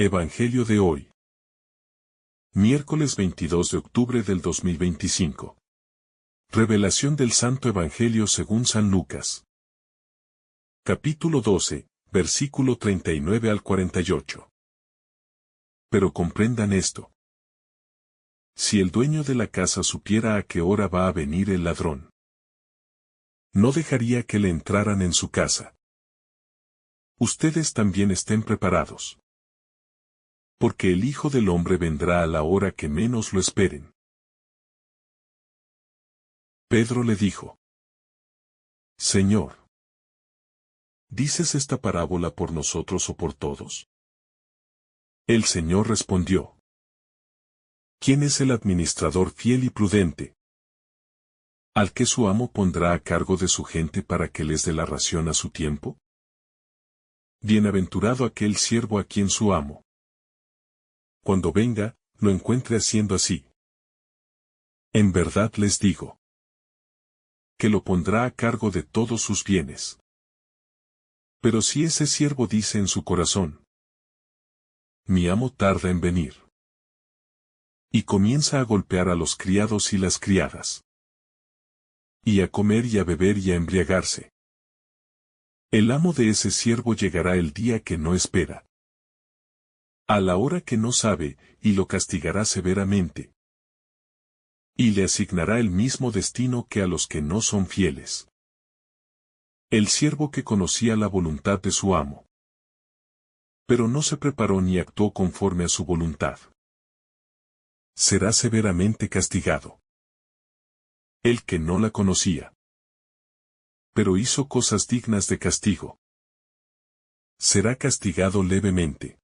Evangelio de hoy. Miércoles 22 de octubre del 2025. Revelación del Santo Evangelio según San Lucas. Capítulo 12, versículo 39 al 48. Pero comprendan esto. Si el dueño de la casa supiera a qué hora va a venir el ladrón, no dejaría que le entraran en su casa. Ustedes también estén preparados. Porque el Hijo del Hombre vendrá a la hora que menos lo esperen. Pedro le dijo: Señor, ¿dices esta parábola por nosotros o por todos? El Señor respondió: ¿Quién es el administrador fiel y prudente, al que su amo pondrá a cargo de su gente para que les dé la ración a su tiempo? Bienaventurado aquel siervo a quien su amo, cuando venga, lo encuentre haciendo así. En verdad les digo, que lo pondrá a cargo de todos sus bienes. Pero si ese siervo dice en su corazón: mi amo tarda en venir, y comienza a golpear a los criados y las criadas, y a comer y a beber y a embriagarse, el amo de ese siervo llegará el día que no espera, a la hora que no sabe, y lo castigará severamente. Y le asignará el mismo destino que a los que no son fieles. El siervo que conocía la voluntad de su amo, pero no se preparó ni actuó conforme a su voluntad, será severamente castigado. El que no la conocía, pero hizo cosas dignas de castigo, será castigado levemente.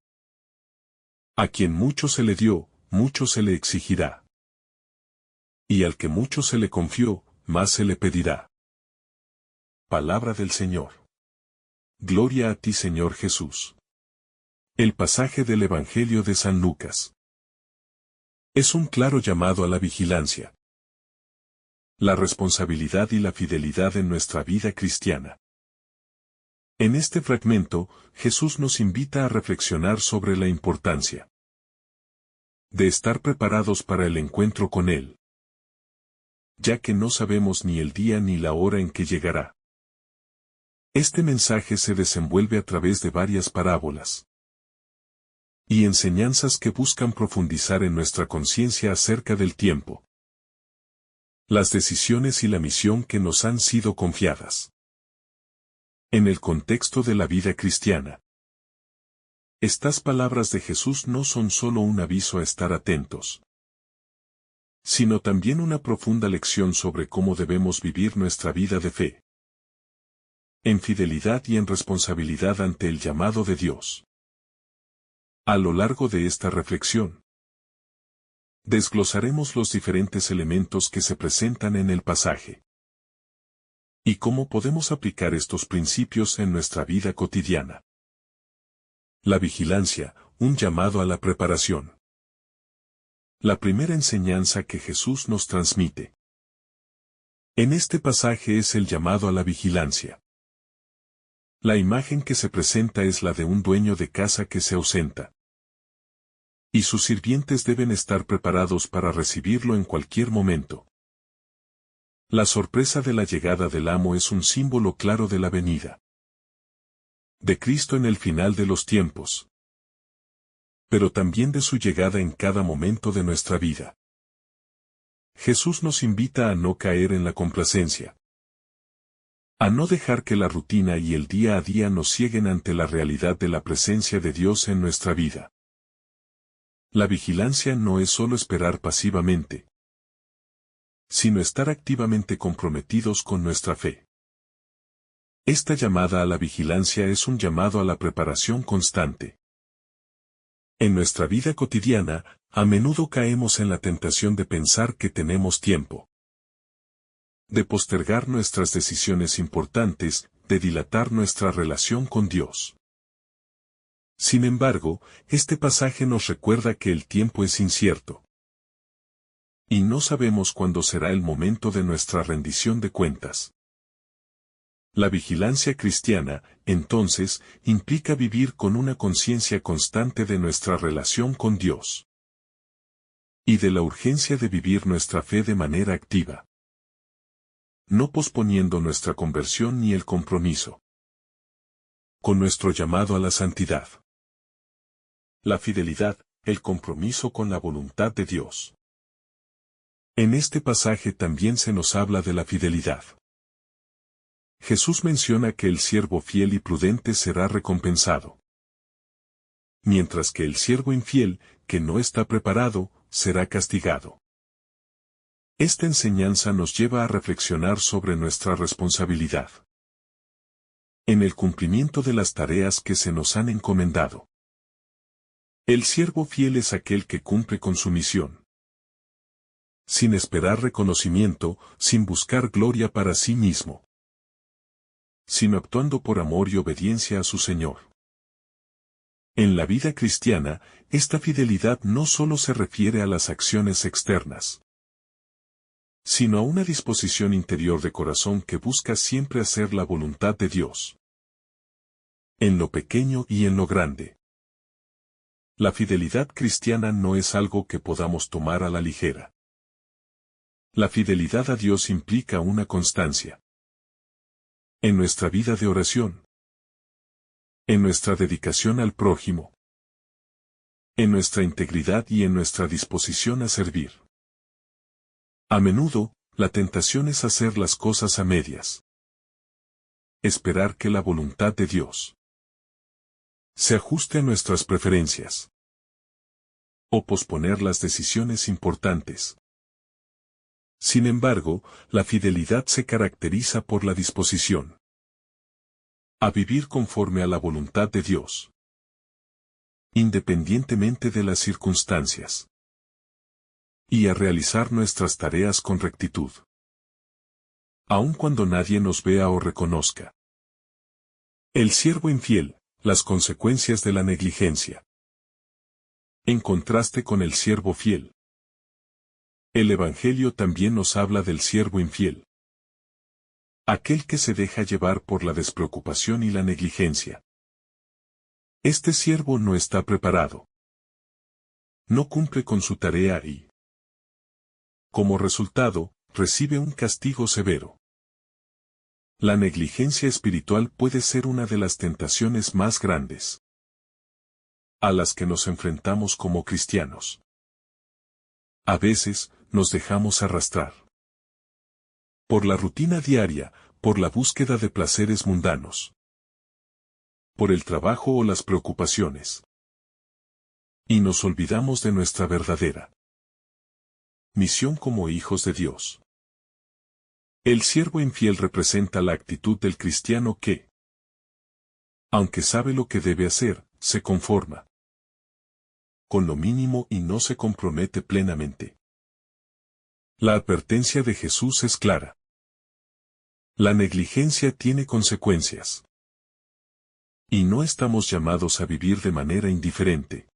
A quien mucho se le dio, mucho se le exigirá. Y al que mucho se le confió, más se le pedirá. Palabra del Señor. Gloria a ti, Señor Jesús. El pasaje del Evangelio de San Lucas es un claro llamado a la vigilancia, la responsabilidad y la fidelidad en nuestra vida cristiana. En este fragmento, Jesús nos invita a reflexionar sobre la importancia de estar preparados para el encuentro con Él, ya que no sabemos ni el día ni la hora en que llegará. Este mensaje se desenvuelve a través de varias parábolas y enseñanzas que buscan profundizar en nuestra conciencia acerca del tiempo, las decisiones y la misión que nos han sido confiadas. En el contexto de la vida cristiana, estas palabras de Jesús no son solo un aviso a estar atentos, sino también una profunda lección sobre cómo debemos vivir nuestra vida de fe, en fidelidad y en responsabilidad ante el llamado de Dios. A lo largo de esta reflexión, desglosaremos los diferentes elementos que se presentan en el pasaje y cómo podemos aplicar estos principios en nuestra vida cotidiana. La vigilancia, un llamado a la preparación. La primera enseñanza que Jesús nos transmite en este pasaje es el llamado a la vigilancia. La imagen que se presenta es la de un dueño de casa que se ausenta, y sus sirvientes deben estar preparados para recibirlo en cualquier momento. La sorpresa de la llegada del amo es un símbolo claro de la venida de Cristo en el final de los tiempos, pero también de su llegada en cada momento de nuestra vida. Jesús nos invita a no caer en la complacencia, a no dejar que la rutina y el día a día nos cieguen ante la realidad de la presencia de Dios en nuestra vida. La vigilancia no es solo esperar pasivamente, sino estar activamente comprometidos con nuestra fe. Esta llamada a la vigilancia es un llamado a la preparación constante. En nuestra vida cotidiana, a menudo caemos en la tentación de pensar que tenemos tiempo, de postergar nuestras decisiones importantes, de dilatar nuestra relación con Dios. Sin embargo, este pasaje nos recuerda que el tiempo es incierto, y no sabemos cuándo será el momento de nuestra rendición de cuentas. La vigilancia cristiana, entonces, implica vivir con una conciencia constante de nuestra relación con Dios y de la urgencia de vivir nuestra fe de manera activa, no posponiendo nuestra conversión ni el compromiso con nuestro llamado a la santidad. La fidelidad, el compromiso con la voluntad de Dios. En este pasaje también se nos habla de la fidelidad. Jesús menciona que el siervo fiel y prudente será recompensado, mientras que el siervo infiel, que no está preparado, será castigado. Esta enseñanza nos lleva a reflexionar sobre nuestra responsabilidad en el cumplimiento de las tareas que se nos han encomendado. El siervo fiel es aquel que cumple con su misión, sin esperar reconocimiento, sin buscar gloria para sí mismo, sino actuando por amor y obediencia a su Señor. En la vida cristiana, esta fidelidad no solo se refiere a las acciones externas, sino a una disposición interior de corazón que busca siempre hacer la voluntad de Dios, en lo pequeño y en lo grande. La fidelidad cristiana no es algo que podamos tomar a la ligera. La fidelidad a Dios implica una constancia en nuestra vida de oración, en nuestra dedicación al prójimo, en nuestra integridad y en nuestra disposición a servir. A menudo, la tentación es hacer las cosas a medias, esperar que la voluntad de Dios se ajuste a nuestras preferencias, o posponer las decisiones importantes. Sin embargo, la fidelidad se caracteriza por la disposición a vivir conforme a la voluntad de Dios, independientemente de las circunstancias, y a realizar nuestras tareas con rectitud, aun cuando nadie nos vea o reconozca. El siervo infiel, las consecuencias de la negligencia. En contraste con el siervo fiel, el Evangelio también nos habla del siervo infiel, aquel que se deja llevar por la despreocupación y la negligencia. Este siervo no está preparado, no cumple con su tarea y, como resultado, recibe un castigo severo. La negligencia espiritual puede ser una de las tentaciones más grandes a las que nos enfrentamos como cristianos. A veces, nos dejamos arrastrar por la rutina diaria, por la búsqueda de placeres mundanos, por el trabajo o las preocupaciones, y nos olvidamos de nuestra verdadera misión como hijos de Dios. El siervo infiel representa la actitud del cristiano que, aunque sabe lo que debe hacer, se conforma con lo mínimo y no se compromete plenamente. La advertencia de Jesús es clara. La negligencia tiene consecuencias. Y no estamos llamados a vivir de manera indiferente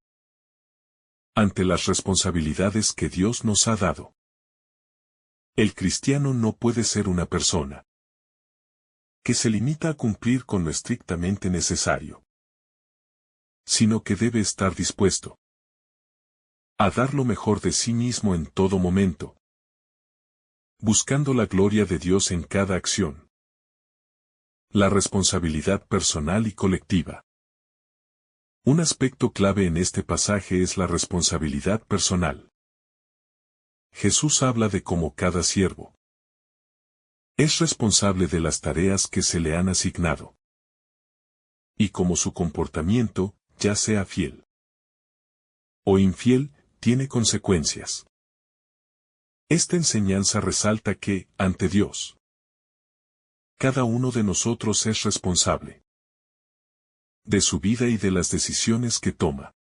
ante las responsabilidades que Dios nos ha dado. El cristiano no puede ser una persona que se limita a cumplir con lo estrictamente necesario, sino que debe estar dispuesto a dar lo mejor de sí mismo en todo momento, buscando la gloria de Dios en cada acción. La responsabilidad personal y colectiva. Un aspecto clave en este pasaje es la responsabilidad personal. Jesús habla de cómo cada siervo es responsable de las tareas que se le han asignado, y cómo su comportamiento, ya sea fiel o infiel, tiene consecuencias. Esta enseñanza resalta que, ante Dios, cada uno de nosotros es responsable de su vida y de las decisiones que toma.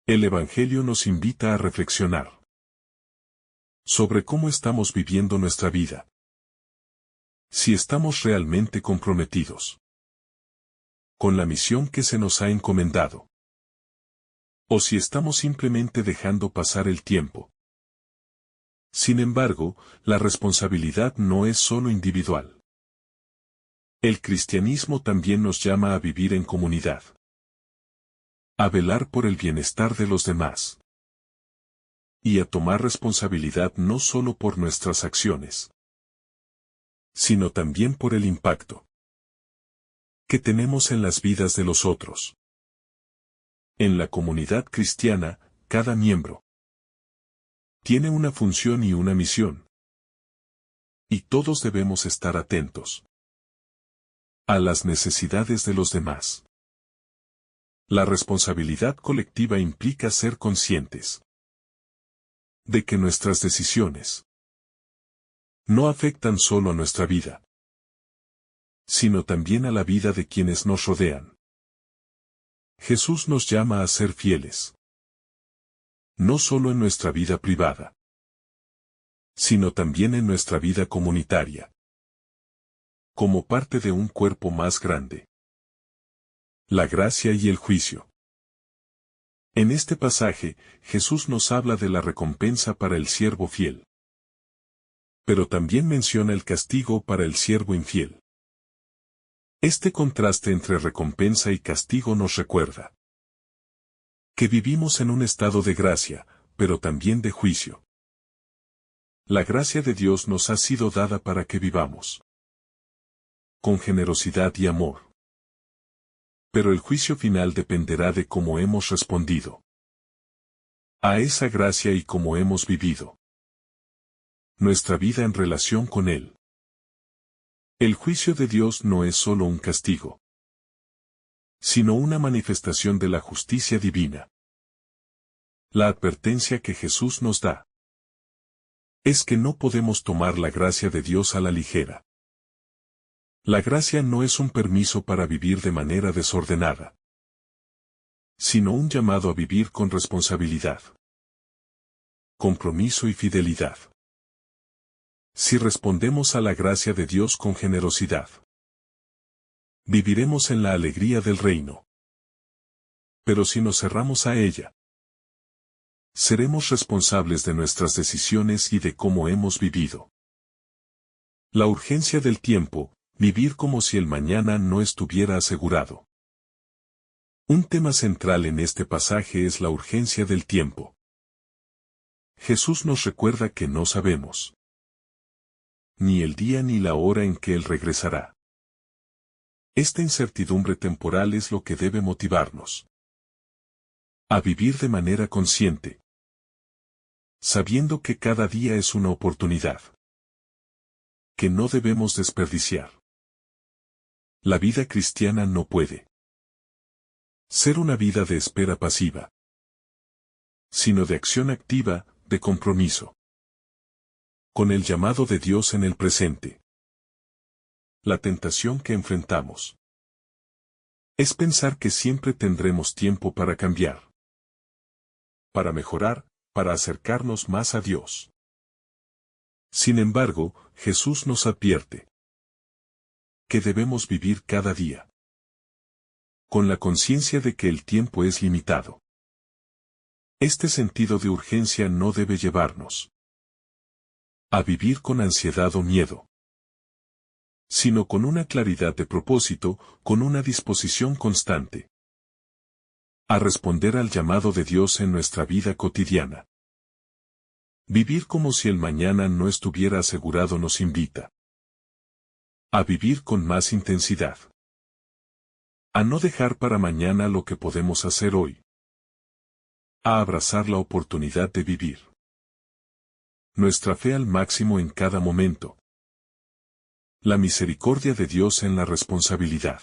El Evangelio nos invita a reflexionar sobre cómo estamos viviendo nuestra vida. Si estamos realmente comprometidos con la misión que se nos ha encomendado, o si estamos simplemente dejando pasar el tiempo. Sin embargo, la responsabilidad no es solo individual. El cristianismo también nos llama a vivir en comunidad, a velar por el bienestar de los demás y a tomar responsabilidad no solo por nuestras acciones, sino también por el impacto que tenemos en las vidas de los otros. En la comunidad cristiana, cada miembro tiene una función y una misión, y todos debemos estar atentos a las necesidades de los demás. La responsabilidad colectiva implica ser conscientes de que nuestras decisiones no afectan solo a nuestra vida, sino también a la vida de quienes nos rodean. Jesús nos llama a ser fieles, no solo en nuestra vida privada, sino también en nuestra vida comunitaria, como parte de un cuerpo más grande. La gracia y el juicio. En este pasaje, Jesús nos habla de la recompensa para el siervo fiel, pero también menciona el castigo para el siervo infiel. Este contraste entre recompensa y castigo nos recuerda que vivimos en un estado de gracia, pero también de juicio. La gracia de Dios nos ha sido dada para que vivamos con generosidad y amor. Pero el juicio final dependerá de cómo hemos respondido a esa gracia y cómo hemos vivido nuestra vida en relación con Él. El juicio de Dios no es solo un castigo, sino una manifestación de la justicia divina. La advertencia que Jesús nos da es que no podemos tomar la gracia de Dios a la ligera. La gracia no es un permiso para vivir de manera desordenada, sino un llamado a vivir con responsabilidad, compromiso y fidelidad. Si respondemos a la gracia de Dios con generosidad, viviremos en la alegría del reino. Pero si nos cerramos a ella, seremos responsables de nuestras decisiones y de cómo hemos vivido. La urgencia del tiempo, vivir como si el mañana no estuviera asegurado. Un tema central en este pasaje es la urgencia del tiempo. Jesús nos recuerda que no sabemos ni el día ni la hora en que Él regresará. Esta incertidumbre temporal es lo que debe motivarnos a vivir de manera consciente, sabiendo que cada día es una oportunidad que no debemos desperdiciar. La vida cristiana no puede ser una vida de espera pasiva, sino de acción activa, de compromiso con el llamado de Dios en el presente. La tentación que enfrentamos es pensar que siempre tendremos tiempo para cambiar, para mejorar, para acercarnos más a Dios. Sin embargo, Jesús nos advierte que debemos vivir cada día con la conciencia de que el tiempo es limitado. Este sentido de urgencia no debe llevarnos a vivir con ansiedad o miedo, sino con una claridad de propósito, con una disposición constante a responder al llamado de Dios en nuestra vida cotidiana. Vivir como si el mañana no estuviera asegurado nos invita a vivir con más intensidad, a no dejar para mañana lo que podemos hacer hoy, a abrazar la oportunidad de vivir nuestra fe al máximo en cada momento. La misericordia de Dios en la responsabilidad.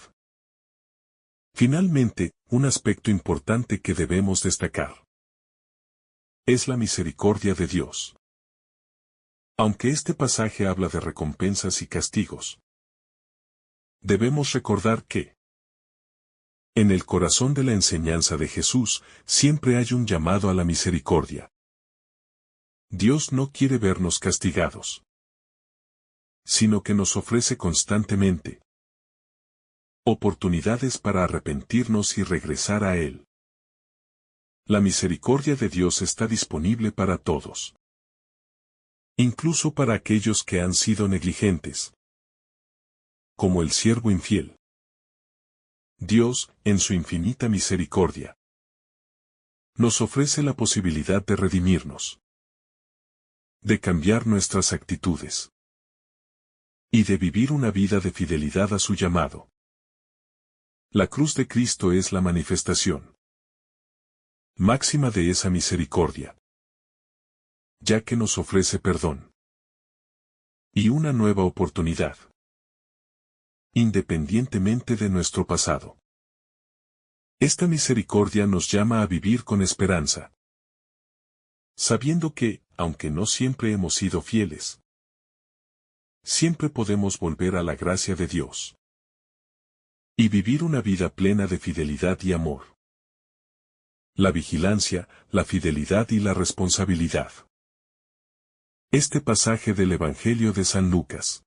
Finalmente, un aspecto importante que debemos destacar es la misericordia de Dios. Aunque este pasaje habla de recompensas y castigos, debemos recordar que en el corazón de la enseñanza de Jesús siempre hay un llamado a la misericordia. Dios no quiere vernos castigados, sino que nos ofrece constantemente oportunidades para arrepentirnos y regresar a Él. La misericordia de Dios está disponible para todos, incluso para aquellos que han sido negligentes como el siervo infiel. Dios, en su infinita misericordia, nos ofrece la posibilidad de redimirnos, de cambiar nuestras actitudes y de vivir una vida de fidelidad a su llamado. La cruz de Cristo es la manifestación máxima de esa misericordia, ya que nos ofrece perdón y una nueva oportunidad, independientemente de nuestro pasado. Esta misericordia nos llama a vivir con esperanza, sabiendo que, aunque no siempre hemos sido fieles, siempre podemos volver a la gracia de Dios y vivir una vida plena de fidelidad y amor. La vigilancia, la fidelidad y la responsabilidad. Este pasaje del Evangelio de San Lucas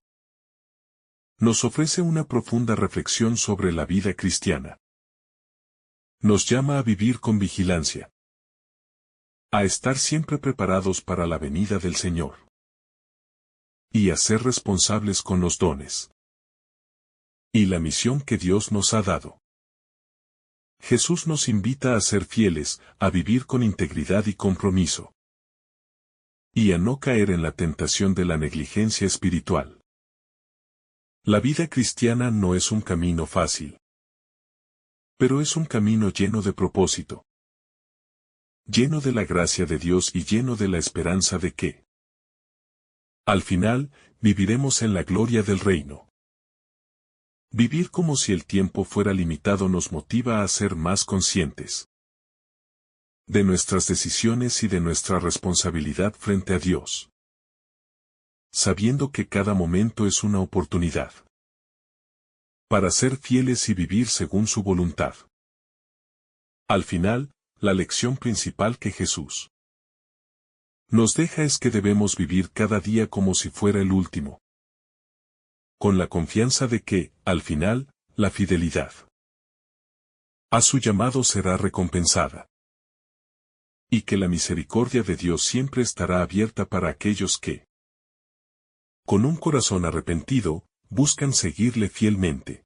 nos ofrece una profunda reflexión sobre la vida cristiana. Nos llama a vivir con vigilancia, a estar siempre preparados para la venida del Señor y a ser responsables con los dones y la misión que Dios nos ha dado. Jesús nos invita a ser fieles, a vivir con integridad y compromiso, y a no caer en la tentación de la negligencia espiritual. La vida cristiana no es un camino fácil, pero es un camino lleno de propósito, lleno de la gracia de Dios y lleno de la esperanza de que, al final, viviremos en la gloria del reino. Vivir como si el tiempo fuera limitado nos motiva a ser más conscientes de nuestras decisiones y de nuestra responsabilidad frente a Dios, sabiendo que cada momento es una oportunidad para ser fieles y vivir según su voluntad. Al final, la lección principal que Jesús nos deja es que debemos vivir cada día como si fuera el último, con la confianza de que, al final, la fidelidad a su llamado será recompensada, y que la misericordia de Dios siempre estará abierta para aquellos que, con un corazón arrepentido, buscan seguirle fielmente.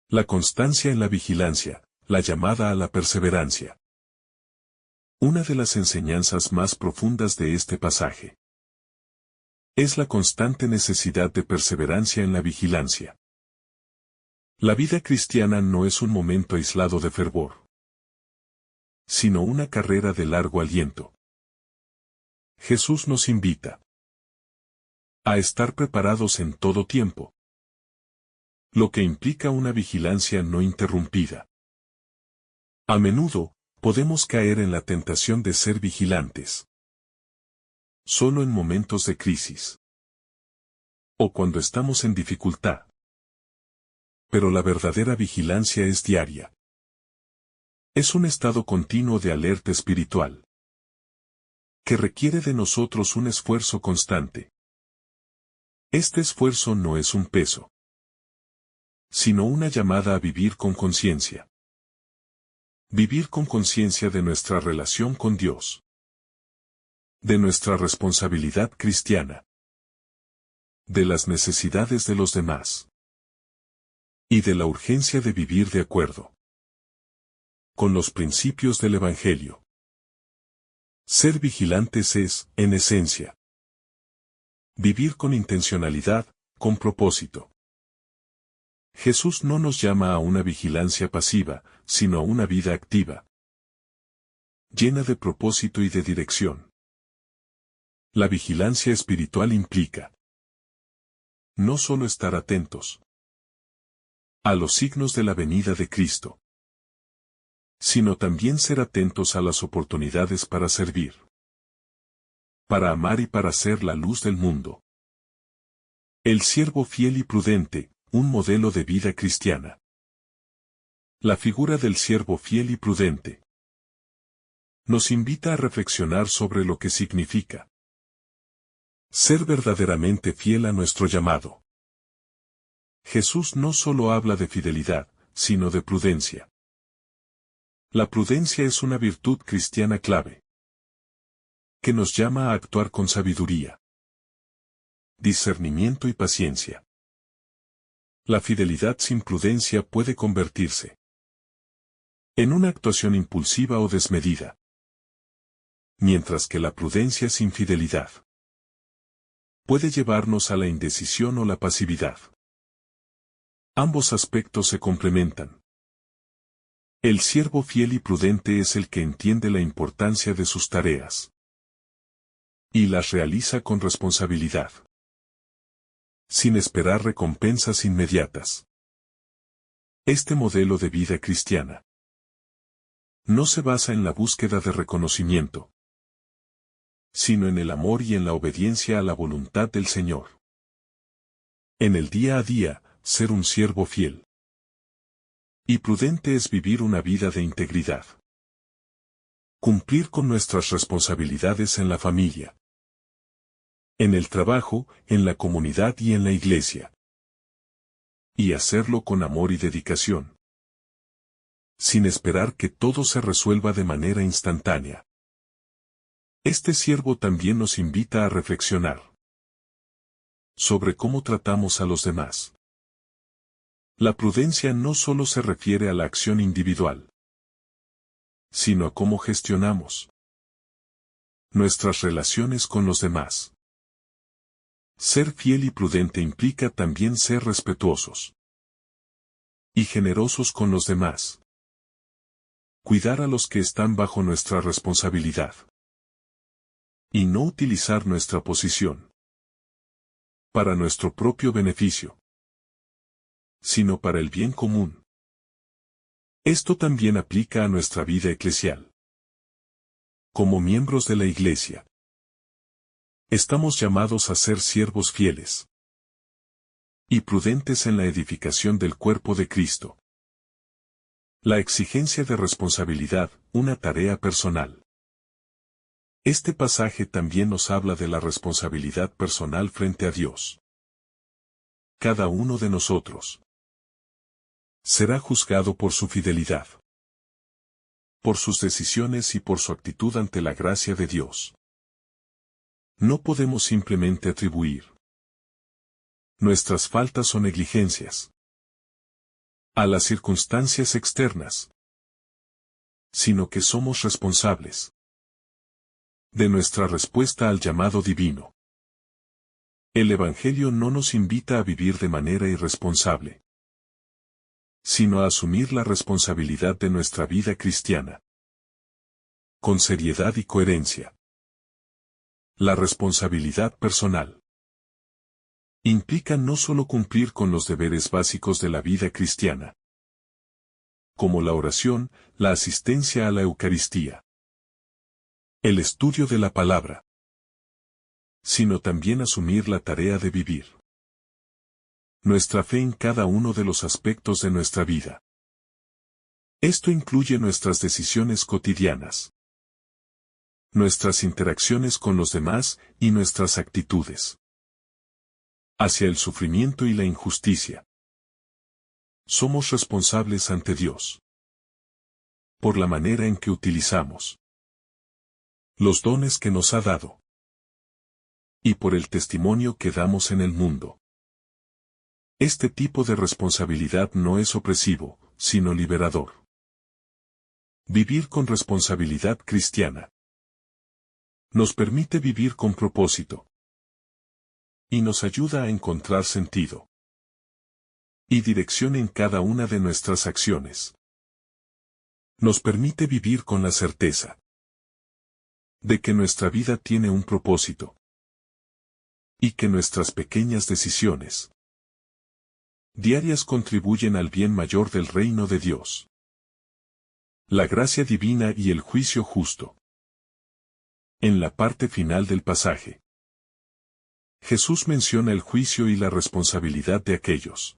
La constancia en la vigilancia, la llamada a la perseverancia. Una de las enseñanzas más profundas de este pasaje es la constante necesidad de perseverancia en la vigilancia. La vida cristiana no es un momento aislado de fervor, sino una carrera de largo aliento. Jesús nos invita a estar preparados en todo tiempo, lo que implica una vigilancia no interrumpida. A menudo, podemos caer en la tentación de ser vigilantes solo en momentos de crisis o cuando estamos en dificultad. Pero la verdadera vigilancia es diaria. Es un estado continuo de alerta espiritual que requiere de nosotros un esfuerzo constante. Este esfuerzo no es un peso, sino una llamada a vivir con conciencia. Vivir con conciencia de nuestra relación con Dios, de nuestra responsabilidad cristiana, de las necesidades de los demás y de la urgencia de vivir de acuerdo con los principios del Evangelio. Ser vigilantes es, en esencia, vivir con intencionalidad, con propósito. Jesús no nos llama a una vigilancia pasiva, sino a una vida activa, llena de propósito y de dirección. La vigilancia espiritual implica no solo estar atentos a los signos de la venida de Cristo, sino también ser atentos a las oportunidades para servir, para amar y para ser la luz del mundo. El siervo fiel y prudente, un modelo de vida cristiana. La figura del siervo fiel y prudente nos invita a reflexionar sobre lo que significa ser verdaderamente fiel a nuestro llamado. Jesús no solo habla de fidelidad, sino de prudencia. La prudencia es una virtud cristiana clave, que nos llama a actuar con sabiduría, discernimiento y paciencia. La fidelidad sin prudencia puede convertirse en una actuación impulsiva o desmedida, mientras que la prudencia sin fidelidad puede llevarnos a la indecisión o la pasividad. Ambos aspectos se complementan. El siervo fiel y prudente es el que entiende la importancia de sus tareas y las realiza con responsabilidad, sin esperar recompensas inmediatas. Este modelo de vida cristiana no se basa en la búsqueda de reconocimiento, sino en el amor y en la obediencia a la voluntad del Señor. En el día a día, ser un siervo fiel y prudente es vivir una vida de integridad. Cumplir con nuestras responsabilidades en la familia, en el trabajo, en la comunidad y en la iglesia. Y hacerlo con amor y dedicación, sin esperar que todo se resuelva de manera instantánea. Este siervo también nos invita a reflexionar sobre cómo tratamos a los demás. La prudencia no solo se refiere a la acción individual, sino a cómo gestionamos nuestras relaciones con los demás. Ser fiel y prudente implica también ser respetuosos y generosos con los demás. Cuidar a los que están bajo nuestra responsabilidad y no utilizar nuestra posición para nuestro propio beneficio, sino para el bien común. Esto también aplica a nuestra vida eclesial. Como miembros de la Iglesia, estamos llamados a ser siervos fieles y prudentes en la edificación del cuerpo de Cristo. La exigencia de responsabilidad, una tarea personal. Este pasaje también nos habla de la responsabilidad personal frente a Dios. Cada uno de nosotros será juzgado por su fidelidad, por sus decisiones y por su actitud ante la gracia de Dios. No podemos simplemente atribuir nuestras faltas o negligencias a las circunstancias externas, sino que somos responsables de nuestra respuesta al llamado divino. El Evangelio no nos invita a vivir de manera irresponsable, sino a asumir la responsabilidad de nuestra vida cristiana con seriedad y coherencia. La responsabilidad personal implica no solo cumplir con los deberes básicos de la vida cristiana, como la oración, la asistencia a la Eucaristía, el estudio de la palabra, sino también asumir la tarea de vivir nuestra fe en cada uno de los aspectos de nuestra vida. Esto incluye nuestras decisiones cotidianas, nuestras interacciones con los demás y nuestras actitudes hacia el sufrimiento y la injusticia. Somos responsables ante Dios por la manera en que utilizamos los dones que nos ha dado y por el testimonio que damos en el mundo. Este tipo de responsabilidad no es opresivo, sino liberador. Vivir con responsabilidad cristiana nos permite vivir con propósito y nos ayuda a encontrar sentido y dirección en cada una de nuestras acciones. Nos permite vivir con la certeza de que nuestra vida tiene un propósito y que nuestras pequeñas decisiones diarias contribuyen al bien mayor del reino de Dios. La gracia divina y el juicio justo. En la parte final del pasaje, Jesús menciona el juicio y la responsabilidad de aquellos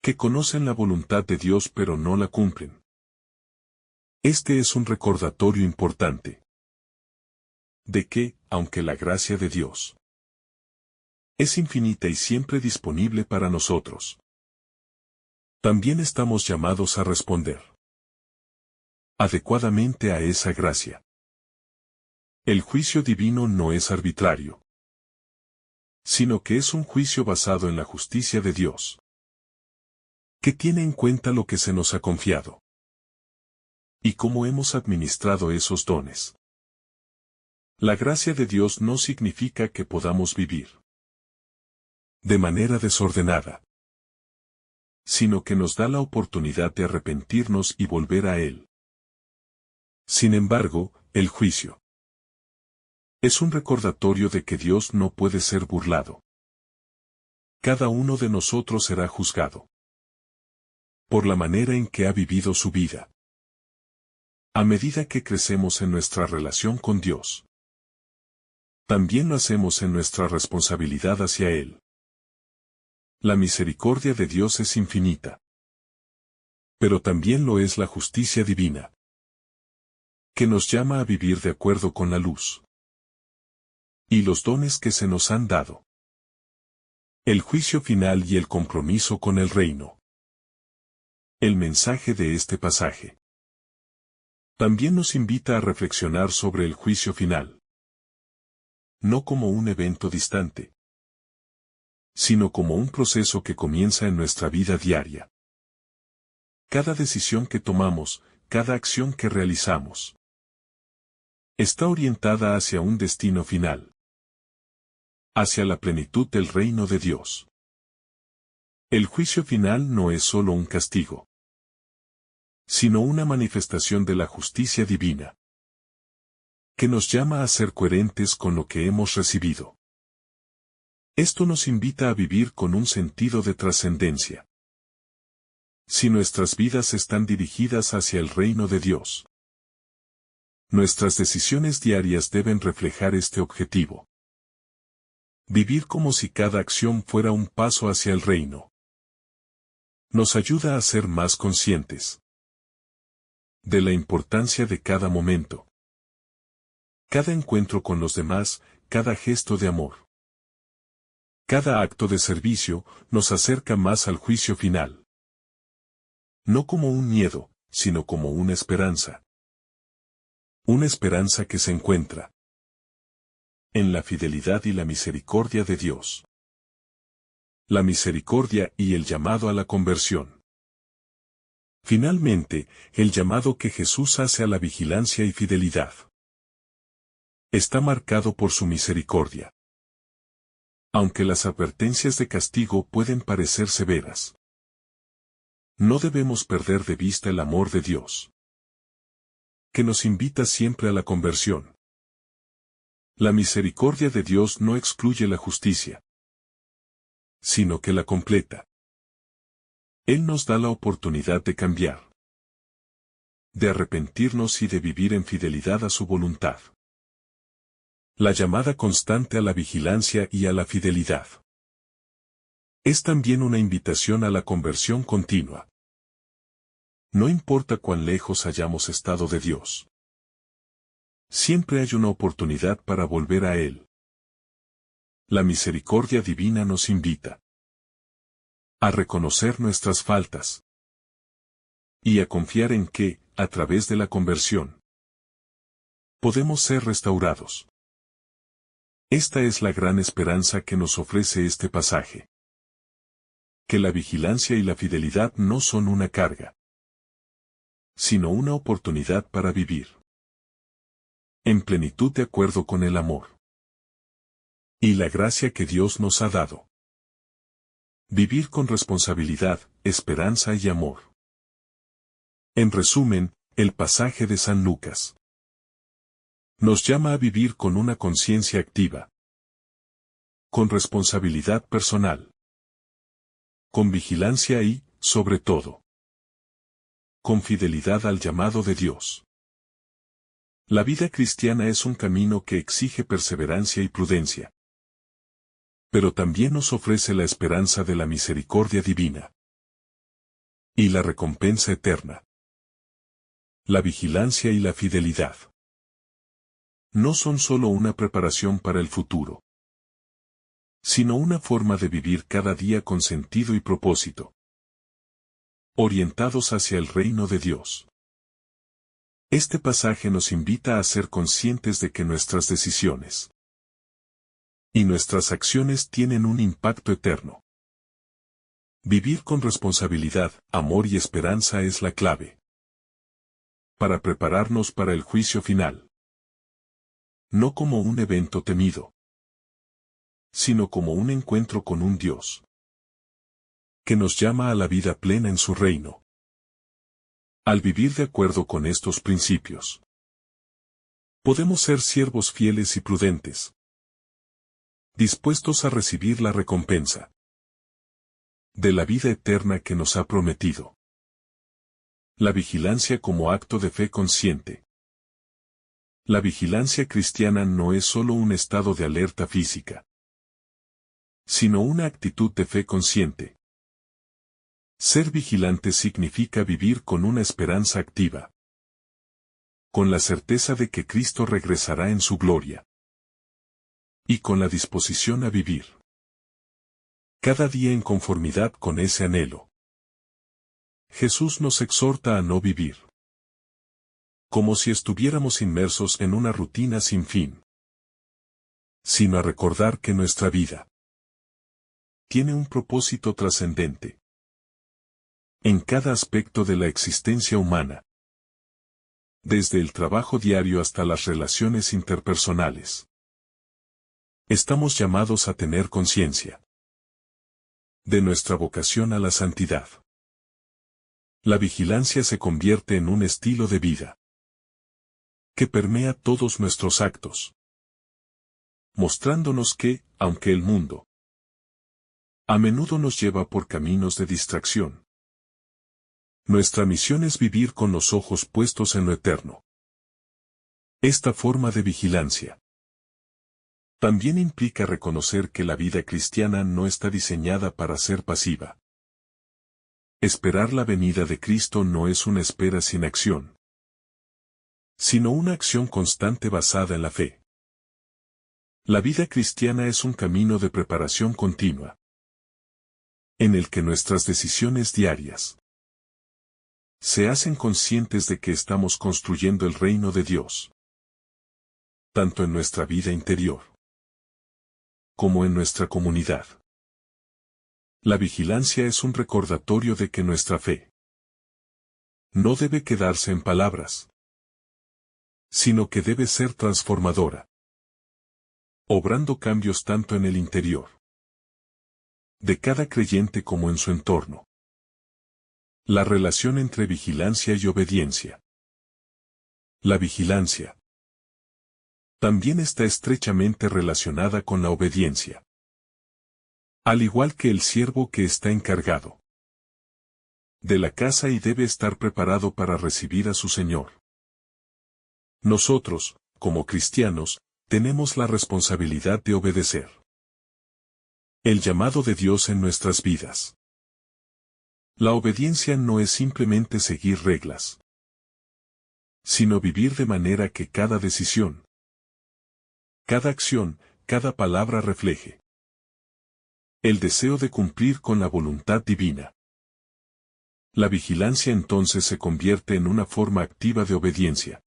que conocen la voluntad de Dios pero no la cumplen. Este es un recordatorio importante de que, aunque la gracia de Dios es infinita y siempre disponible para nosotros, también estamos llamados a responder adecuadamente a esa gracia. El juicio divino no es arbitrario, sino que es un juicio basado en la justicia de Dios, que tiene en cuenta lo que se nos ha confiado y cómo hemos administrado esos dones. La gracia de Dios no significa que podamos vivir de manera desordenada, sino que nos da la oportunidad de arrepentirnos y volver a Él. Sin embargo, el juicio es un recordatorio de que Dios no puede ser burlado. Cada uno de nosotros será juzgado por la manera en que ha vivido su vida. A medida que crecemos en nuestra relación con Dios, también lo hacemos en nuestra responsabilidad hacia Él. La misericordia de Dios es infinita, pero también lo es la justicia divina, que nos llama a vivir de acuerdo con la luz y los dones que se nos han dado. El juicio final y el compromiso con el reino. El mensaje de este pasaje también nos invita a reflexionar sobre el juicio final, no como un evento distante, sino como un proceso que comienza en nuestra vida diaria. Cada decisión que tomamos, cada acción que realizamos, está orientada hacia un destino final, hacia la plenitud del reino de Dios. El juicio final no es solo un castigo, sino una manifestación de la justicia divina, que nos llama a ser coherentes con lo que hemos recibido. Esto nos invita a vivir con un sentido de trascendencia. Si nuestras vidas están dirigidas hacia el reino de Dios, nuestras decisiones diarias deben reflejar este objetivo. Vivir como si cada acción fuera un paso hacia el reino nos ayuda a ser más conscientes de la importancia de cada momento, cada encuentro con los demás, cada gesto de amor. Cada acto de servicio nos acerca más al juicio final. No como un miedo, sino como una esperanza. Una esperanza que se encuentra en la fidelidad y la misericordia de Dios. La misericordia y el llamado a la conversión. Finalmente, el llamado que Jesús hace a la vigilancia y fidelidad está marcado por su misericordia. Aunque las advertencias de castigo pueden parecer severas, no debemos perder de vista el amor de Dios, que nos invita siempre a la conversión. La misericordia de Dios no excluye la justicia, sino que la completa. Él nos da la oportunidad de cambiar, de arrepentirnos y de vivir en fidelidad a su voluntad. La llamada constante a la vigilancia y a la fidelidad es también una invitación a la conversión continua. No importa cuán lejos hayamos estado de Dios, siempre hay una oportunidad para volver a Él. La misericordia divina nos invita a reconocer nuestras faltas y a confiar en que, a través de la conversión, podemos ser restaurados. Esta es la gran esperanza que nos ofrece este pasaje. Que la vigilancia y la fidelidad no son una carga, sino una oportunidad para vivir en plenitud de acuerdo con el amor y la gracia que Dios nos ha dado. Vivir con responsabilidad, esperanza y amor. En resumen, el pasaje de San Lucas nos llama a vivir con una conciencia activa, con responsabilidad personal, con vigilancia y, sobre todo, con fidelidad al llamado de Dios. La vida cristiana es un camino que exige perseverancia y prudencia, pero también nos ofrece la esperanza de la misericordia divina y la recompensa eterna. La vigilancia y la fidelidad no son solo una preparación para el futuro, sino una forma de vivir cada día con sentido y propósito, orientados hacia el reino de Dios. Este pasaje nos invita a ser conscientes de que nuestras decisiones Y nuestras acciones tienen un impacto eterno. Vivir con responsabilidad, amor y esperanza es la clave para prepararnos para el juicio final. No como un evento temido, sino como un encuentro con un Dios que nos llama a la vida plena en su reino. Al vivir de acuerdo con estos principios, podemos ser siervos fieles y prudentes, dispuestos a recibir la recompensa de la vida eterna que nos ha prometido. La vigilancia como acto de fe consciente. La vigilancia cristiana no es solo un estado de alerta física, sino una actitud de fe consciente. Ser vigilante significa vivir con una esperanza activa, con la certeza de que Cristo regresará en su gloria, y con la disposición a vivir cada día en conformidad con ese anhelo. Jesús nos exhorta a no vivir como si estuviéramos inmersos en una rutina sin fin, sino a recordar que nuestra vida tiene un propósito trascendente en cada aspecto de la existencia humana, desde el trabajo diario hasta las relaciones interpersonales. Estamos llamados a tener conciencia de nuestra vocación a la santidad. La vigilancia se convierte en un estilo de vida que permea todos nuestros actos, mostrándonos que, aunque el mundo a menudo nos lleva por caminos de distracción, nuestra misión es vivir con los ojos puestos en lo eterno. Esta forma de vigilancia también implica reconocer que la vida cristiana no está diseñada para ser pasiva. Esperar la venida de Cristo no es una espera sin acción, sino una acción constante basada en la fe. La vida cristiana es un camino de preparación continua, en el que nuestras decisiones diarias se hacen conscientes de que estamos construyendo el reino de Dios, tanto en nuestra vida interior como en nuestra comunidad. La vigilancia es un recordatorio de que nuestra fe no debe quedarse en palabras, sino que debe ser transformadora, obrando cambios tanto en el interior de cada creyente como en su entorno. La relación entre vigilancia y obediencia. La vigilancia también está estrechamente relacionada con la obediencia. Al igual que el siervo que está encargado de la casa y debe estar preparado para recibir a su Señor. Nosotros, como cristianos, tenemos la responsabilidad de obedecer el llamado de Dios en nuestras vidas. La obediencia no es simplemente seguir reglas, sino vivir de manera que cada decisión, cada acción, cada palabra refleje el deseo de cumplir con la voluntad divina. La vigilancia entonces se convierte en una forma activa de obediencia,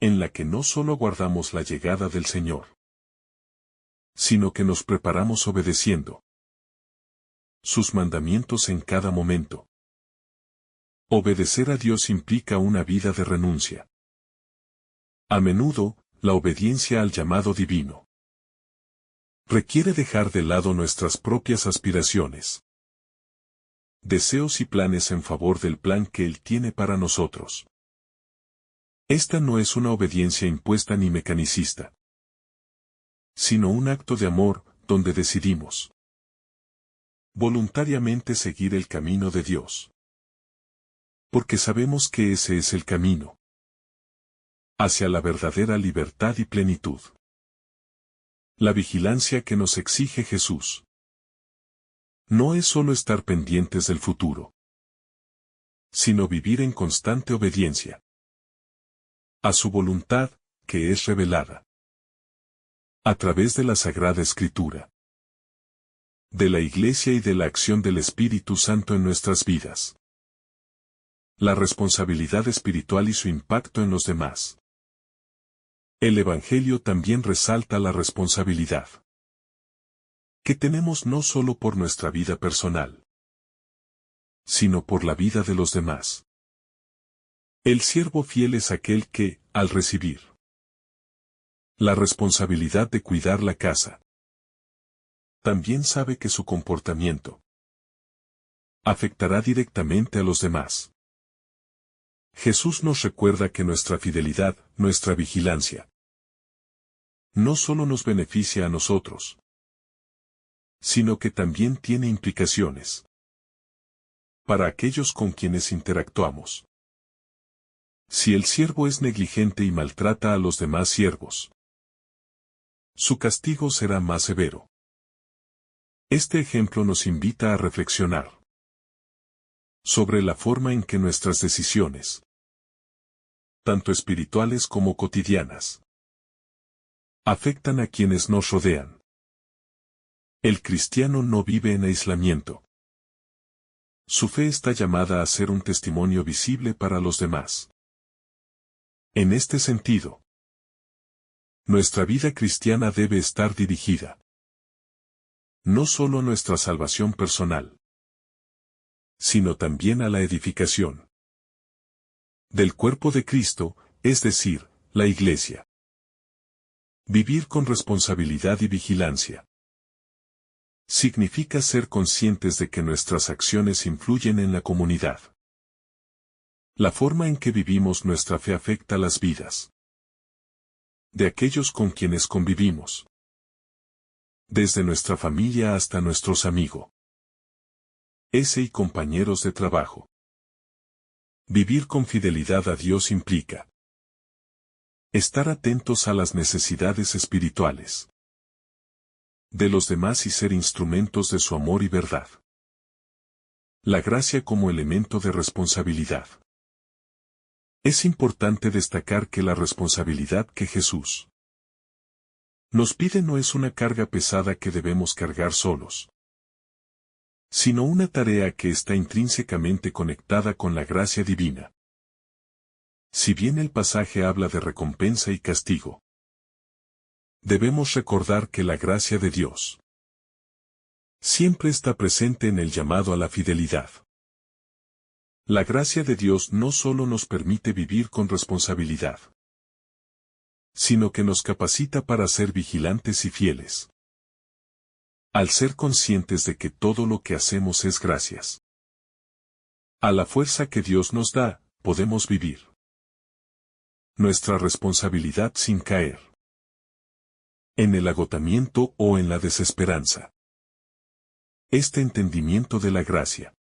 en la que no solo guardamos la llegada del Señor, sino que nos preparamos obedeciendo sus mandamientos en cada momento. Obedecer a Dios implica una vida de renuncia. A menudo, la obediencia al llamado divino requiere dejar de lado nuestras propias aspiraciones, deseos y planes en favor del plan que Él tiene para nosotros. Esta no es una obediencia impuesta ni mecanicista, sino un acto de amor, donde decidimos voluntariamente seguir el camino de Dios. Porque sabemos que ese es el camino hacia la verdadera libertad y plenitud. La vigilancia que nos exige Jesús no es solo estar pendientes del futuro, sino vivir en constante obediencia a su voluntad, que es revelada a través de la Sagrada Escritura, de la Iglesia y de la acción del Espíritu Santo en nuestras vidas. La responsabilidad espiritual y su impacto en los demás. El Evangelio también resalta la responsabilidad que tenemos no solo por nuestra vida personal, sino por la vida de los demás. El siervo fiel es aquel que, al recibir la responsabilidad de cuidar la casa, también sabe que su comportamiento afectará directamente a los demás. Jesús nos recuerda que nuestra fidelidad, nuestra vigilancia, no solo nos beneficia a nosotros, sino que también tiene implicaciones para aquellos con quienes interactuamos. Si el siervo es negligente y maltrata a los demás siervos, su castigo será más severo. Este ejemplo nos invita a reflexionar sobre la forma en que nuestras decisiones, tanto espirituales como cotidianas, afectan a quienes nos rodean. El cristiano no vive en aislamiento. Su fe está llamada a ser un testimonio visible para los demás. En este sentido, nuestra vida cristiana debe estar dirigida no solo a nuestra salvación personal, sino también a la edificación del cuerpo de Cristo, es decir, la Iglesia. Vivir con responsabilidad y vigilancia significa ser conscientes de que nuestras acciones influyen en la comunidad. La forma en que vivimos nuestra fe afecta las vidas de aquellos con quienes convivimos, desde nuestra familia hasta nuestros amigos y compañeros de trabajo. Vivir con fidelidad a Dios implica estar atentos a las necesidades espirituales de los demás y ser instrumentos de su amor y verdad. La gracia como elemento de responsabilidad. Es importante destacar que la responsabilidad que Jesús nos pide no es una carga pesada que debemos cargar solos, sino una tarea que está intrínsecamente conectada con la gracia divina. Si bien el pasaje habla de recompensa y castigo, debemos recordar que la gracia de Dios siempre está presente en el llamado a la fidelidad. La gracia de Dios no solo nos permite vivir con responsabilidad, sino que nos capacita para ser vigilantes y fieles. Al ser conscientes de que todo lo que hacemos es gracias a la fuerza que Dios nos da, podemos vivir nuestra responsabilidad sin caer en el agotamiento o en la desesperanza. Este entendimiento de la gracia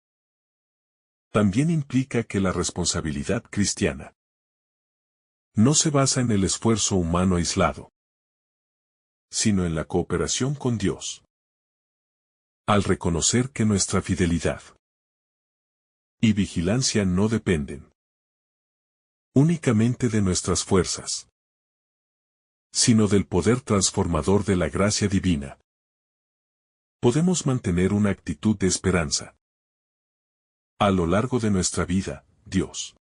también implica que la responsabilidad cristiana no se basa en el esfuerzo humano aislado, sino en la cooperación con Dios. Al reconocer que nuestra fidelidad y vigilancia no dependen únicamente de nuestras fuerzas, sino del poder transformador de la gracia divina, podemos mantener una actitud de esperanza. A lo largo de nuestra vida, Dios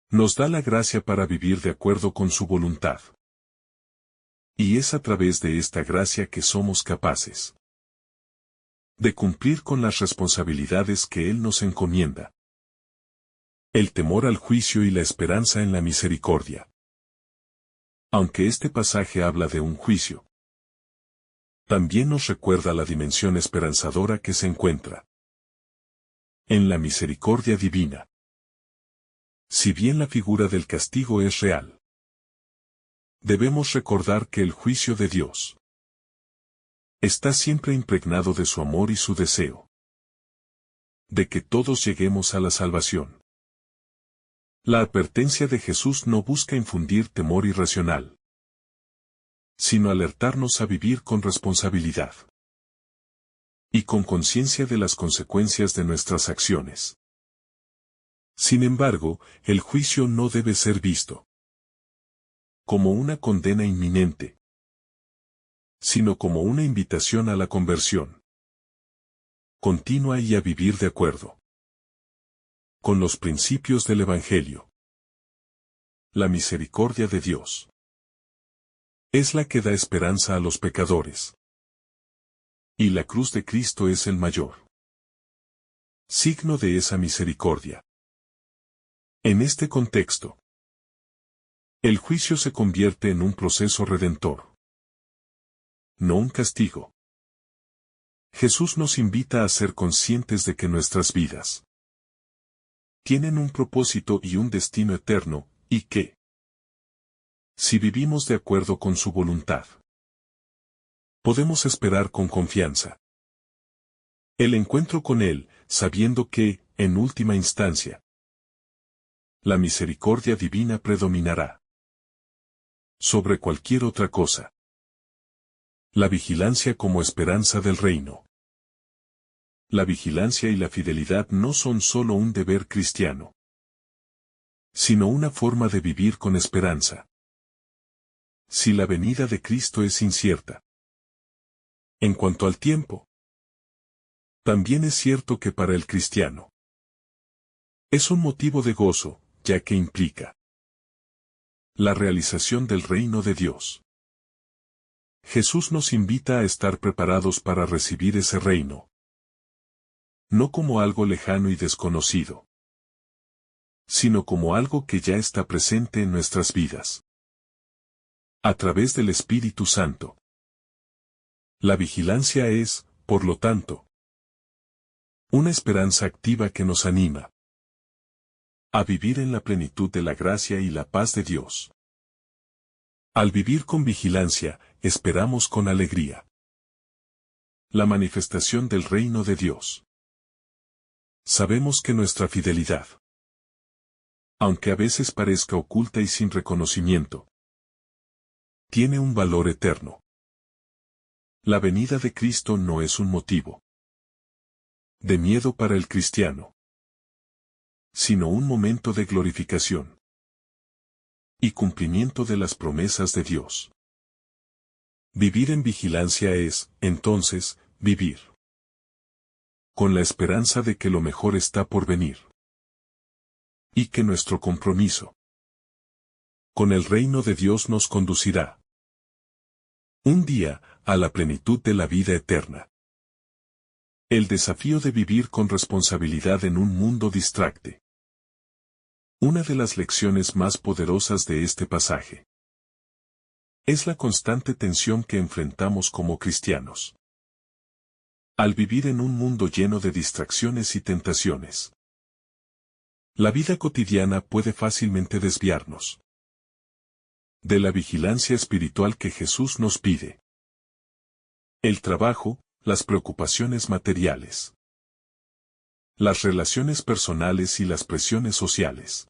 nos da la gracia para vivir de acuerdo con su voluntad. Y es a través de esta gracia que somos capaces de cumplir con las responsabilidades que Él nos encomienda. El temor al juicio y la esperanza en la misericordia. Aunque este pasaje habla de un juicio, también nos recuerda la dimensión esperanzadora que se encuentra en la misericordia divina. Si bien la figura del castigo es real, debemos recordar que el juicio de Dios está siempre impregnado de su amor y su deseo de que todos lleguemos a la salvación. La advertencia de Jesús no busca infundir temor irracional, sino alertarnos a vivir con responsabilidad y con conciencia de las consecuencias de nuestras acciones. Sin embargo, el juicio no debe ser visto como una condena inminente, sino como una invitación a la conversión continua y a vivir de acuerdo con los principios del Evangelio. La misericordia de Dios Es la que da esperanza a los pecadores. Y la cruz de Cristo es el mayor signo de esa misericordia. En este contexto, el juicio se convierte en un proceso redentor, no un castigo. Jesús nos invita a ser conscientes de que nuestras vidas tienen un propósito y un destino eterno, y que, si vivimos de acuerdo con su voluntad, podemos esperar con confianza el encuentro con Él, sabiendo que, en última instancia, la misericordia divina predominará sobre cualquier otra cosa. La vigilancia como esperanza del reino. La vigilancia y la fidelidad no son solo un deber cristiano, sino una forma de vivir con esperanza. Si la venida de Cristo es incierta en cuanto al tiempo, también es cierto que para el cristiano es un motivo de gozo, ya que implica la realización del reino de Dios. Jesús nos invita a estar preparados para recibir ese reino, no como algo lejano y desconocido, sino como algo que ya está presente en nuestras vidas, a través del Espíritu Santo. La vigilancia es, por lo tanto, una esperanza activa que nos anima a vivir en la plenitud de la gracia y la paz de Dios. Al vivir con vigilancia, esperamos con alegría la manifestación del reino de Dios. Sabemos que nuestra fidelidad, aunque a veces parezca oculta y sin reconocimiento, tiene un valor eterno. La venida de Cristo no es un motivo de miedo para el cristiano, sino un momento de glorificación y cumplimiento de las promesas de Dios. Vivir en vigilancia es, entonces, vivir con la esperanza de que lo mejor está por venir, y que nuestro compromiso con el reino de Dios nos conducirá un día a la plenitud de la vida eterna. El desafío de vivir con responsabilidad en un mundo distracte. Una de las lecciones más poderosas de este pasaje es la constante tensión que enfrentamos como cristianos. Al vivir en un mundo lleno de distracciones y tentaciones, la vida cotidiana puede fácilmente desviarnos de la vigilancia espiritual que Jesús nos pide. El trabajo, las preocupaciones materiales, las relaciones personales y las presiones sociales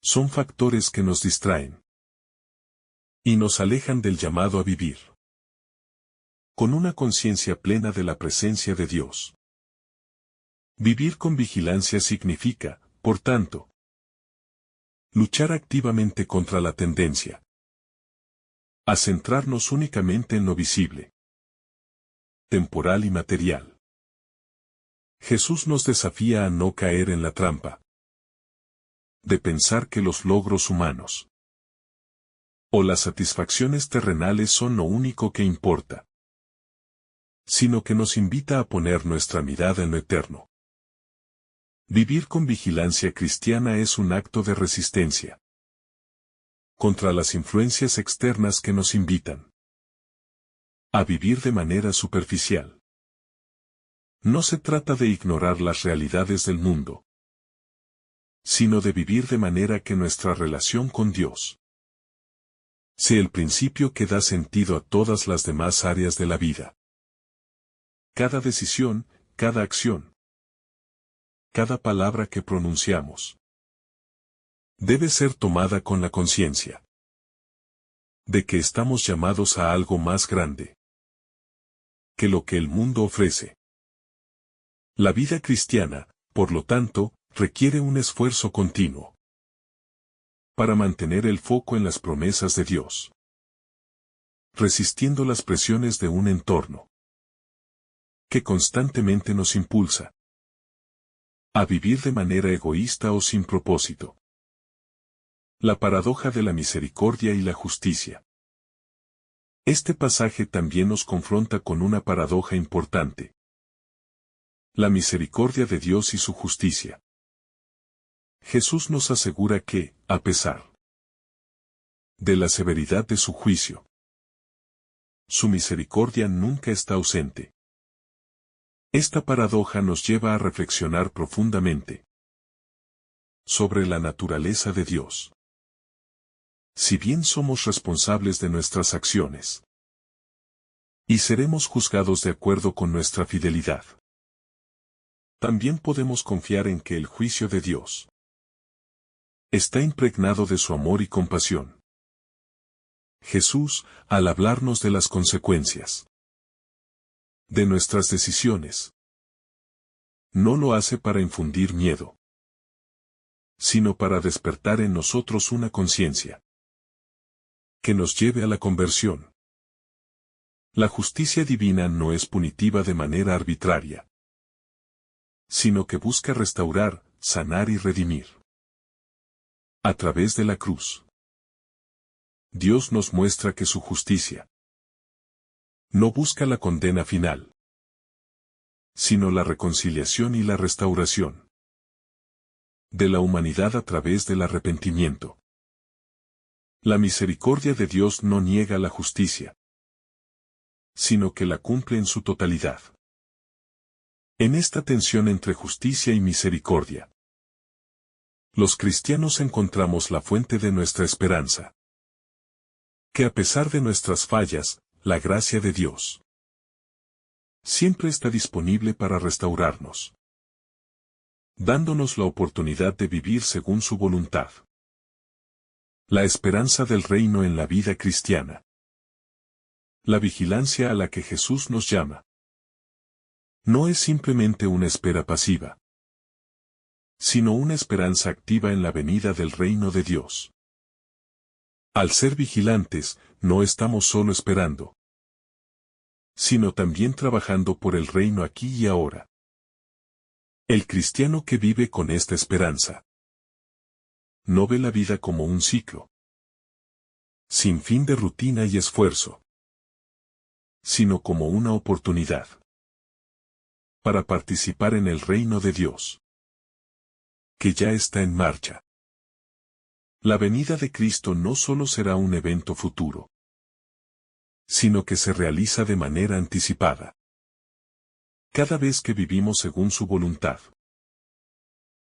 son factores que nos distraen y nos alejan del llamado a vivir con una conciencia plena de la presencia de Dios. Vivir con vigilancia significa, por tanto, luchar activamente contra la tendencia a centrarnos únicamente en lo visible, temporal y material. Jesús nos desafía a no caer en la trampa de pensar que los logros humanos o las satisfacciones terrenales son lo único que importa, sino que nos invita a poner nuestra mirada en lo eterno. Vivir con vigilancia cristiana es un acto de resistencia contra las influencias externas que nos invitan a vivir de manera superficial. No se trata de ignorar las realidades del mundo, sino de vivir de manera que nuestra relación con Dios sea el principio que da sentido a todas las demás áreas de la vida. Cada decisión, cada acción, cada palabra que pronunciamos debe ser tomada con la conciencia de que estamos llamados a algo más grande que lo que el mundo ofrece. La vida cristiana, por lo tanto, requiere un esfuerzo continuo para mantener el foco en las promesas de Dios, resistiendo las presiones de un entorno que constantemente nos impulsa a vivir de manera egoísta o sin propósito. La paradoja de la misericordia y la justicia. Este pasaje también nos confronta con una paradoja importante: la misericordia de Dios y su justicia. Jesús nos asegura que, a pesar de la severidad de su juicio, su misericordia nunca está ausente. Esta paradoja nos lleva a reflexionar profundamente sobre la naturaleza de Dios. Si bien somos responsables de nuestras acciones, y seremos juzgados de acuerdo con nuestra fidelidad, también podemos confiar en que el juicio de Dios está impregnado de su amor y compasión. Jesús, al hablarnos de las consecuencias de nuestras decisiones, no lo hace para infundir miedo, sino para despertar en nosotros una conciencia que nos lleve a la conversión. La justicia divina no es punitiva de manera arbitraria, sino que busca restaurar, sanar y redimir. A través de la cruz, Dios nos muestra que su justicia no busca la condena final, sino la reconciliación y la restauración de la humanidad a través del arrepentimiento. La misericordia de Dios no niega la justicia, sino que la cumple en su totalidad. En esta tensión entre justicia y misericordia, los cristianos encontramos la fuente de nuestra esperanza. Que a pesar de nuestras fallas, la gracia de Dios siempre está disponible para restaurarnos, dándonos la oportunidad de vivir según su voluntad. La esperanza del reino en la vida cristiana. La vigilancia a la que Jesús nos llama no es simplemente una espera pasiva, sino una esperanza activa en la venida del reino de Dios. Al ser vigilantes, no estamos solo esperando, sino también trabajando por el reino aquí y ahora. El cristiano que vive con esta esperanza no ve la vida como un ciclo sin fin de rutina y esfuerzo, sino como una oportunidad para participar en el reino de Dios, que ya está en marcha. La venida de Cristo no solo será un evento futuro, sino que se realiza de manera anticipada. Cada vez que vivimos según su voluntad.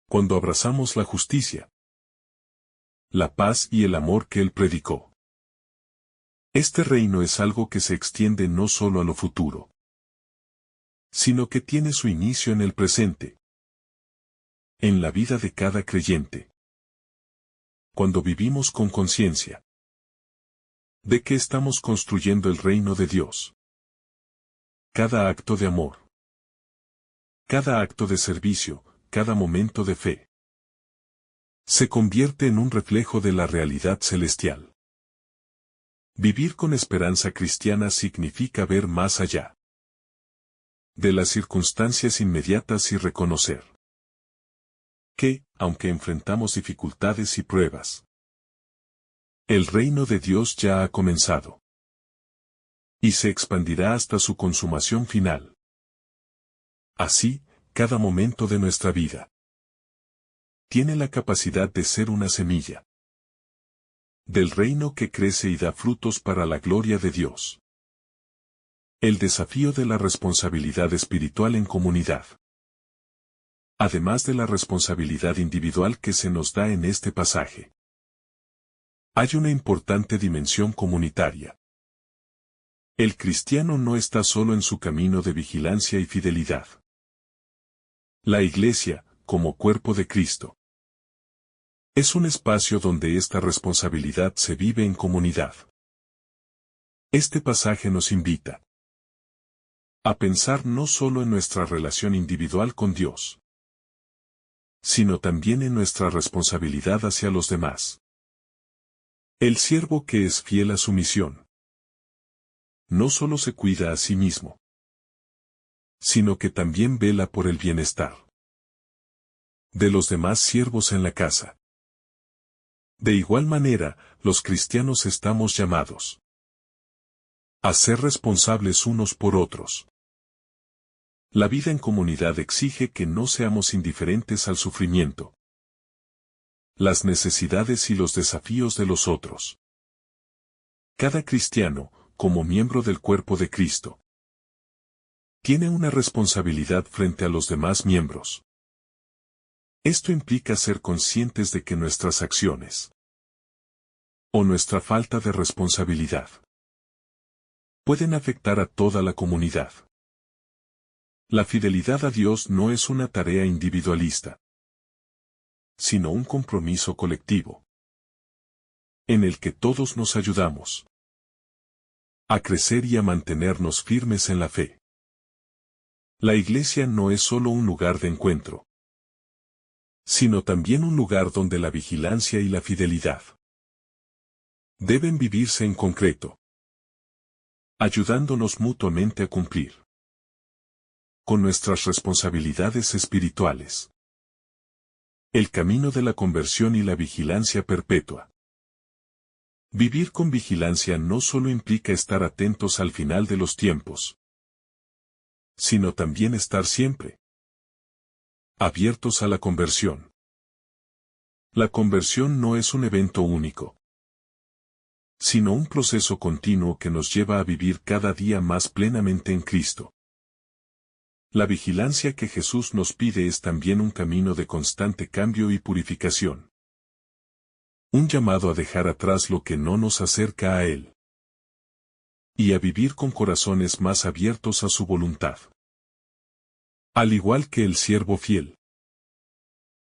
Cuando abrazamos la justicia, la paz y el amor que Él predicó. Este reino es algo que se extiende no solo a lo futuro, sino que tiene su inicio en el presente, en la vida de cada creyente. Cuando vivimos con conciencia de que estamos construyendo el reino de Dios. Cada acto de amor, cada acto de servicio, cada momento de fe, se convierte en un reflejo de la realidad celestial. Vivir con esperanza cristiana significa ver más allá de las circunstancias inmediatas y reconocer que, aunque enfrentamos dificultades y pruebas, el reino de Dios ya ha comenzado y se expandirá hasta su consumación final. Así, cada momento de nuestra vida tiene la capacidad de ser una semilla del reino que crece y da frutos para la gloria de Dios. El desafío de la responsabilidad espiritual en comunidad. Además de la responsabilidad individual que se nos da en este pasaje, hay una importante dimensión comunitaria. El cristiano no está solo en su camino de vigilancia y fidelidad. La Iglesia, como cuerpo de Cristo, es un espacio donde esta responsabilidad se vive en comunidad. Este pasaje nos invita a pensar no solo en nuestra relación individual con Dios, sino también en nuestra responsabilidad hacia los demás. El siervo que es fiel a su misión no solo se cuida a sí mismo, sino que también vela por el bienestar de los demás siervos en la casa. De igual manera, los cristianos estamos llamados a ser responsables unos por otros. La vida en comunidad exige que no seamos indiferentes al sufrimiento, las necesidades y los desafíos de los otros. Cada cristiano, como miembro del cuerpo de Cristo, tiene una responsabilidad frente a los demás miembros. Esto implica ser conscientes de que nuestras acciones o nuestra falta de responsabilidad pueden afectar a toda la comunidad. La fidelidad a Dios no es una tarea individualista, sino un compromiso colectivo, en el que todos nos ayudamos a crecer y a mantenernos firmes en la fe. La iglesia no es solo un lugar de encuentro, sino también un lugar donde la vigilancia y la fidelidad deben vivirse en concreto, ayudándonos mutuamente a cumplir con nuestras responsabilidades espirituales. El camino de la conversión y la vigilancia perpetua. Vivir con vigilancia no solo implica estar atentos al final de los tiempos, sino también estar siempre abiertos a la conversión. La conversión no es un evento único, sino un proceso continuo que nos lleva a vivir cada día más plenamente en Cristo. La vigilancia que Jesús nos pide es también un camino de constante cambio y purificación. Un llamado a dejar atrás lo que no nos acerca a Él, y a vivir con corazones más abiertos a su voluntad. Al igual que el siervo fiel,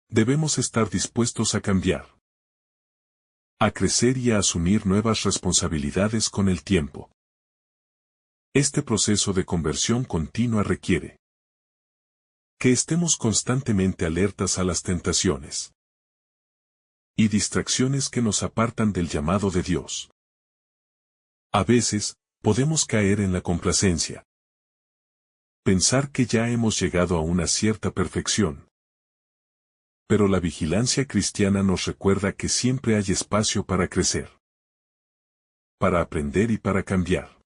debemos estar dispuestos a cambiar, a crecer y a asumir nuevas responsabilidades con el tiempo. Este proceso de conversión continua requiere que estemos constantemente alertas a las tentaciones y distracciones que nos apartan del llamado de Dios. A veces, podemos caer en la complacencia, pensar que ya hemos llegado a una cierta perfección. Pero la vigilancia cristiana nos recuerda que siempre hay espacio para crecer, para aprender y para cambiar.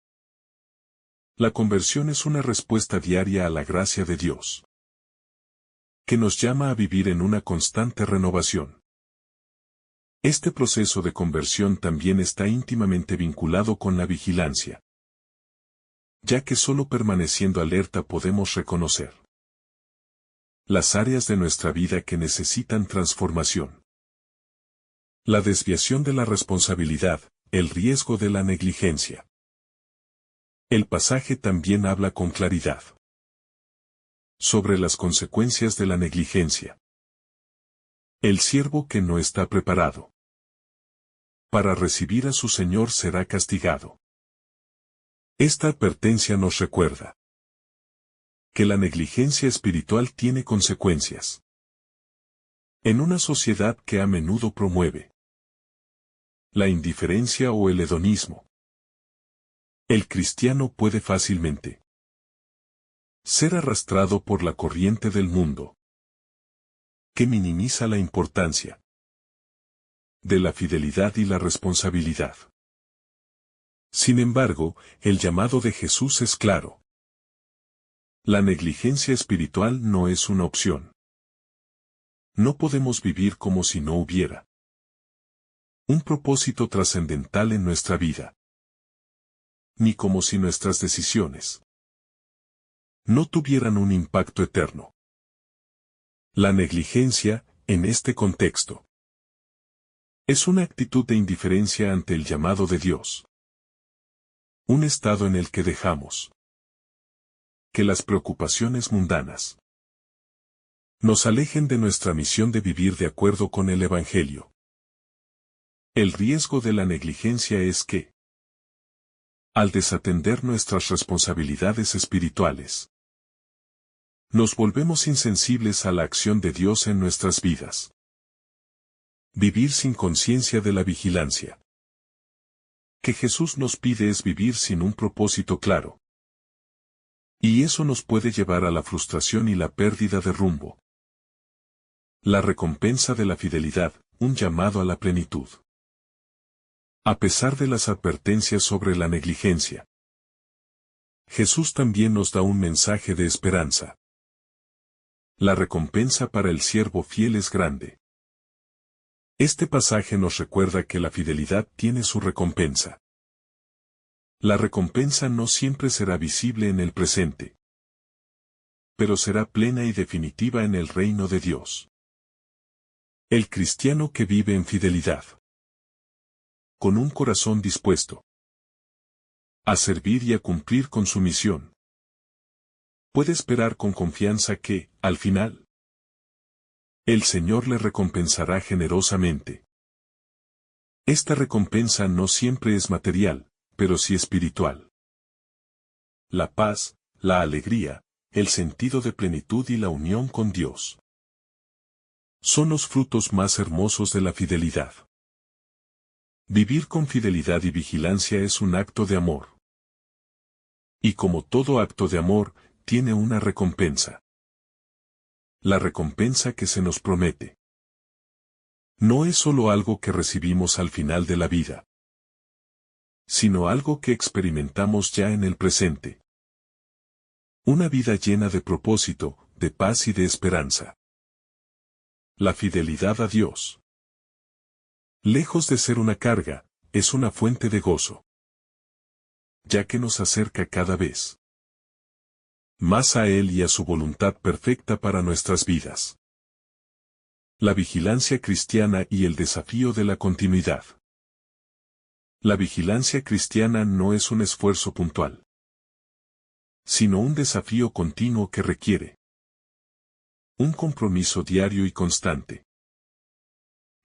La conversión es una respuesta diaria a la gracia de Dios, que nos llama a vivir en una constante renovación. Este proceso de conversión también está íntimamente vinculado con la vigilancia, ya que solo permaneciendo alerta podemos reconocer las áreas de nuestra vida que necesitan transformación. La desviación de la responsabilidad, el riesgo de la negligencia. El pasaje también habla con claridad sobre las consecuencias de la negligencia. El siervo que no está preparado para recibir a su Señor será castigado. Esta advertencia nos recuerda que la negligencia espiritual tiene consecuencias. En una sociedad que a menudo promueve la indiferencia o el hedonismo, el cristiano puede fácilmente ser arrastrado por la corriente del mundo, que minimiza la importancia de la fidelidad y la responsabilidad. Sin embargo, el llamado de Jesús es claro. La negligencia espiritual no es una opción. No podemos vivir como si no hubiera un propósito trascendental en nuestra vida, ni como si nuestras decisiones no tuvieran un impacto eterno. La negligencia, en este contexto, es una actitud de indiferencia ante el llamado de Dios. Un estado en el que dejamos que las preocupaciones mundanas nos alejen de nuestra misión de vivir de acuerdo con el Evangelio. El riesgo de la negligencia es que, al desatender nuestras responsabilidades espirituales, nos volvemos insensibles a la acción de Dios en nuestras vidas. Vivir sin conciencia de la vigilancia que Jesús nos pide es vivir sin un propósito claro. Y eso nos puede llevar a la frustración y la pérdida de rumbo. La recompensa de la fidelidad, un llamado a la plenitud. A pesar de las advertencias sobre la negligencia, Jesús también nos da un mensaje de esperanza. La recompensa para el siervo fiel es grande. Este pasaje nos recuerda que la fidelidad tiene su recompensa. La recompensa no siempre será visible en el presente, pero será plena y definitiva en el reino de Dios. El cristiano que vive en fidelidad, con un corazón dispuesto a servir y a cumplir con su misión, puede esperar con confianza que, al final, el Señor le recompensará generosamente. Esta recompensa no siempre es material, pero sí espiritual. La paz, la alegría, el sentido de plenitud y la unión con Dios son los frutos más hermosos de la fidelidad. Vivir con fidelidad y vigilancia es un acto de amor. Y como todo acto de amor, tiene una recompensa. La recompensa que se nos promete no es solo algo que recibimos al final de la vida, sino algo que experimentamos ya en el presente. Una vida llena de propósito, de paz y de esperanza. La fidelidad a Dios, lejos de ser una carga, es una fuente de gozo, ya que nos acerca cada vez más a Él y a su voluntad perfecta para nuestras vidas. La vigilancia cristiana y el desafío de la continuidad. La vigilancia cristiana no es un esfuerzo puntual, sino un desafío continuo que requiere un compromiso diario y constante.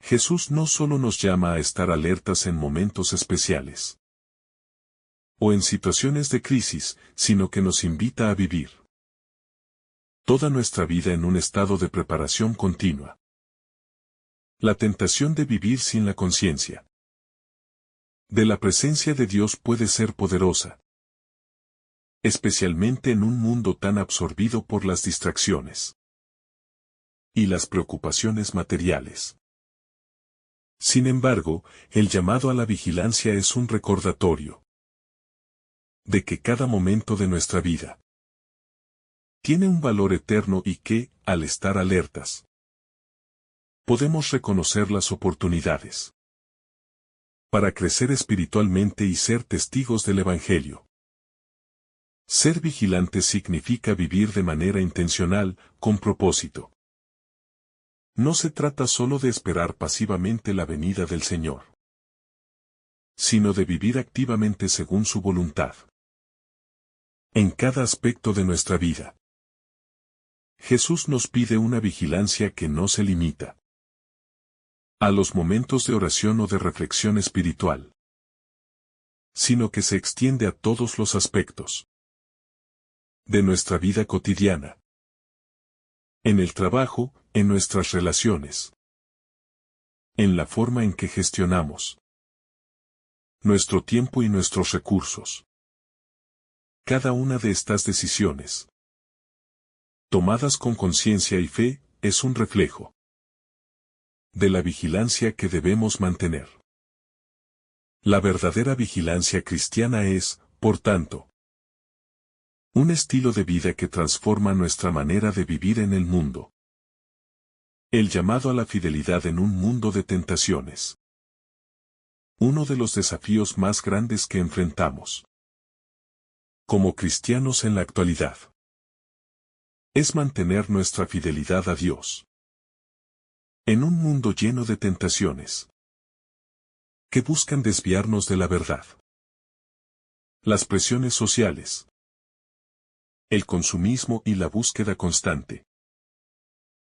Jesús no solo nos llama a estar alertas en momentos especiales o en situaciones de crisis, sino que nos invita a vivir toda nuestra vida en un estado de preparación continua. La tentación de vivir sin la conciencia de la presencia de Dios puede ser poderosa, especialmente en un mundo tan absorbido por las distracciones y las preocupaciones materiales. Sin embargo, el llamado a la vigilancia es un recordatorio de que cada momento de nuestra vida tiene un valor eterno y que, al estar alertas, podemos reconocer las oportunidades para crecer espiritualmente y ser testigos del Evangelio. Ser vigilante significa vivir de manera intencional, con propósito. No se trata solo de esperar pasivamente la venida del Señor, sino de vivir activamente según su voluntad en cada aspecto de nuestra vida. Jesús nos pide una vigilancia que no se limita a los momentos de oración o de reflexión espiritual, sino que se extiende a todos los aspectos de nuestra vida cotidiana, en el trabajo, en nuestras relaciones, en la forma en que gestionamos nuestro tiempo y nuestros recursos. Cada una de estas decisiones, tomadas con conciencia y fe, es un reflejo de la vigilancia que debemos mantener. La verdadera vigilancia cristiana es, por tanto, un estilo de vida que transforma nuestra manera de vivir en el mundo. El llamado a la fidelidad en un mundo de tentaciones. Uno de los desafíos más grandes que enfrentamos como cristianos en la actualidad es mantener nuestra fidelidad a Dios en un mundo lleno de tentaciones que buscan desviarnos de la verdad. Las presiones sociales, el consumismo y la búsqueda constante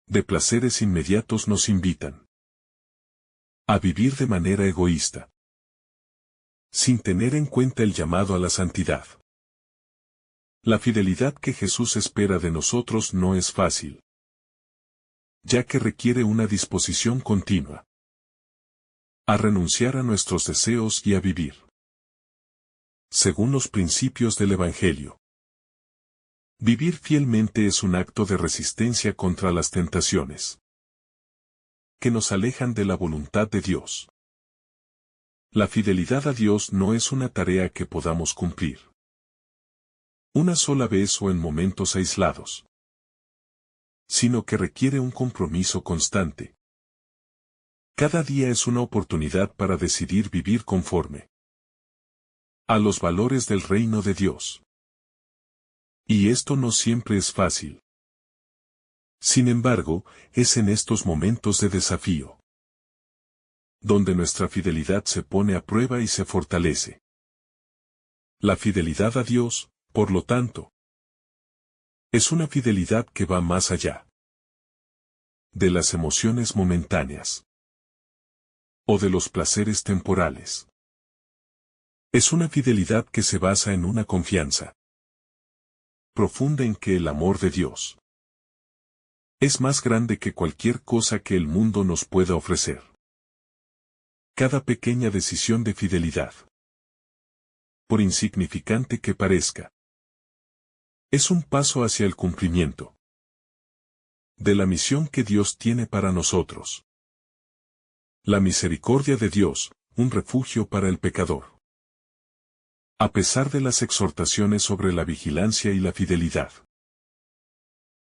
de placeres inmediatos nos invitan a vivir de manera egoísta, sin tener en cuenta el llamado a la santidad. La fidelidad que Jesús espera de nosotros no es fácil, ya que requiere una disposición continua a renunciar a nuestros deseos y a vivir según los principios del Evangelio. Vivir fielmente es un acto de resistencia contra las tentaciones que nos alejan de la voluntad de Dios. La fidelidad a Dios no es una tarea que podamos cumplir una sola vez o en momentos aislados, sino que requiere un compromiso constante. Cada día es una oportunidad para decidir vivir conforme a los valores del reino de Dios. Y esto no siempre es fácil. Sin embargo, es en estos momentos de desafío donde nuestra fidelidad se pone a prueba y se fortalece. La fidelidad a Dios, por lo tanto, es una fidelidad que va más allá de las emociones momentáneas o de los placeres temporales. Es una fidelidad que se basa en una confianza profunda en que el amor de Dios es más grande que cualquier cosa que el mundo nos pueda ofrecer. Cada pequeña decisión de fidelidad, por insignificante que parezca, es un paso hacia el cumplimiento de la misión que Dios tiene para nosotros. La misericordia de Dios, un refugio para el pecador. A pesar de las exhortaciones sobre la vigilancia y la fidelidad,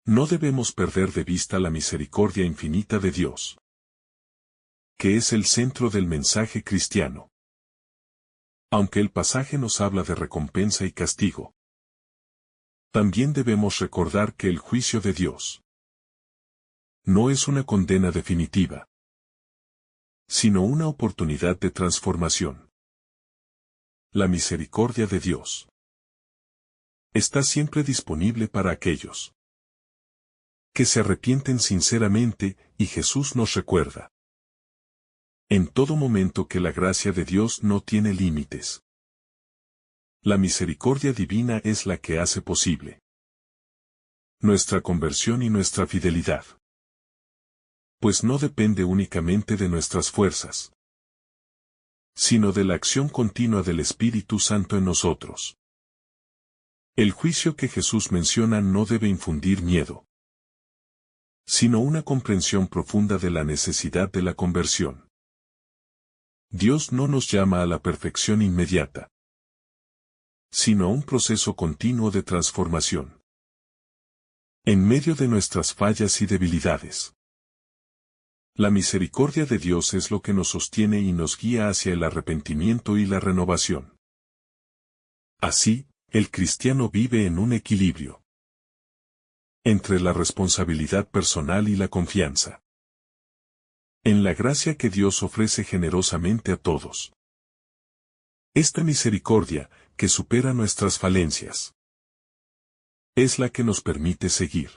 no debemos perder de vista la misericordia infinita de Dios, que es el centro del mensaje cristiano. Aunque el pasaje nos habla de recompensa y castigo, también debemos recordar que el juicio de Dios no es una condena definitiva, sino una oportunidad de transformación. La misericordia de Dios está siempre disponible para aquellos que se arrepienten sinceramente, y Jesús nos recuerda en todo momento que la gracia de Dios no tiene límites. La misericordia divina es la que hace posible nuestra conversión y nuestra fidelidad, pues no depende únicamente de nuestras fuerzas, sino de la acción continua del Espíritu Santo en nosotros. El juicio que Jesús menciona no debe infundir miedo, sino una comprensión profunda de la necesidad de la conversión. Dios no nos llama a la perfección inmediata, sino a un proceso continuo de transformación. En medio de nuestras fallas y debilidades, la misericordia de Dios es lo que nos sostiene y nos guía hacia el arrepentimiento y la renovación. Así, el cristiano vive en un equilibrio entre la responsabilidad personal y la confianza en la gracia que Dios ofrece generosamente a todos. Esta misericordia, que supera nuestras falencias, es la que nos permite seguir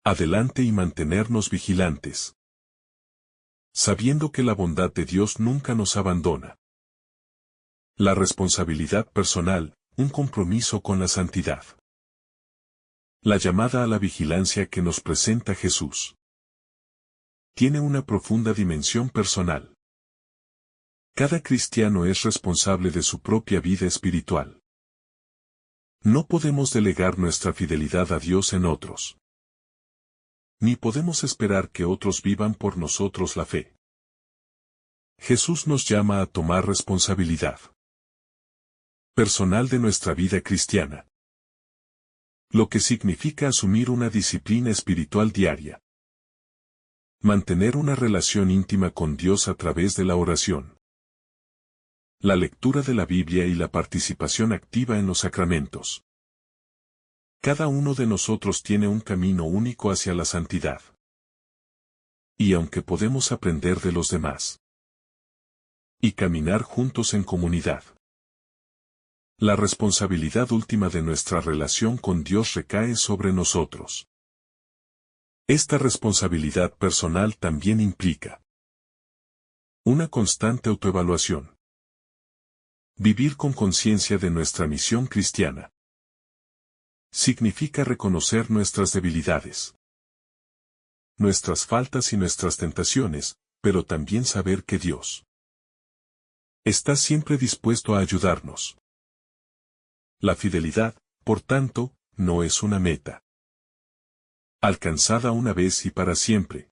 adelante y mantenernos vigilantes, sabiendo que la bondad de Dios nunca nos abandona. La responsabilidad personal, un compromiso con la santidad. La llamada a la vigilancia que nos presenta Jesús tiene una profunda dimensión personal. Cada cristiano es responsable de su propia vida espiritual. No podemos delegar nuestra fidelidad a Dios en otros, ni podemos esperar que otros vivan por nosotros la fe. Jesús nos llama a tomar responsabilidad personal de nuestra vida cristiana, lo que significa asumir una disciplina espiritual diaria. Mantener una relación íntima con Dios a través de la oración, la lectura de la Biblia y la participación activa en los sacramentos. Cada uno de nosotros tiene un camino único hacia la santidad. Y aunque podemos aprender de los demás y caminar juntos en comunidad, la responsabilidad última de nuestra relación con Dios recae sobre nosotros. Esta responsabilidad personal también implica una constante autoevaluación. Vivir con conciencia de nuestra misión cristiana significa reconocer nuestras debilidades, nuestras faltas y nuestras tentaciones, pero también saber que Dios está siempre dispuesto a ayudarnos. La fidelidad, por tanto, no es una meta alcanzada una vez y para siempre,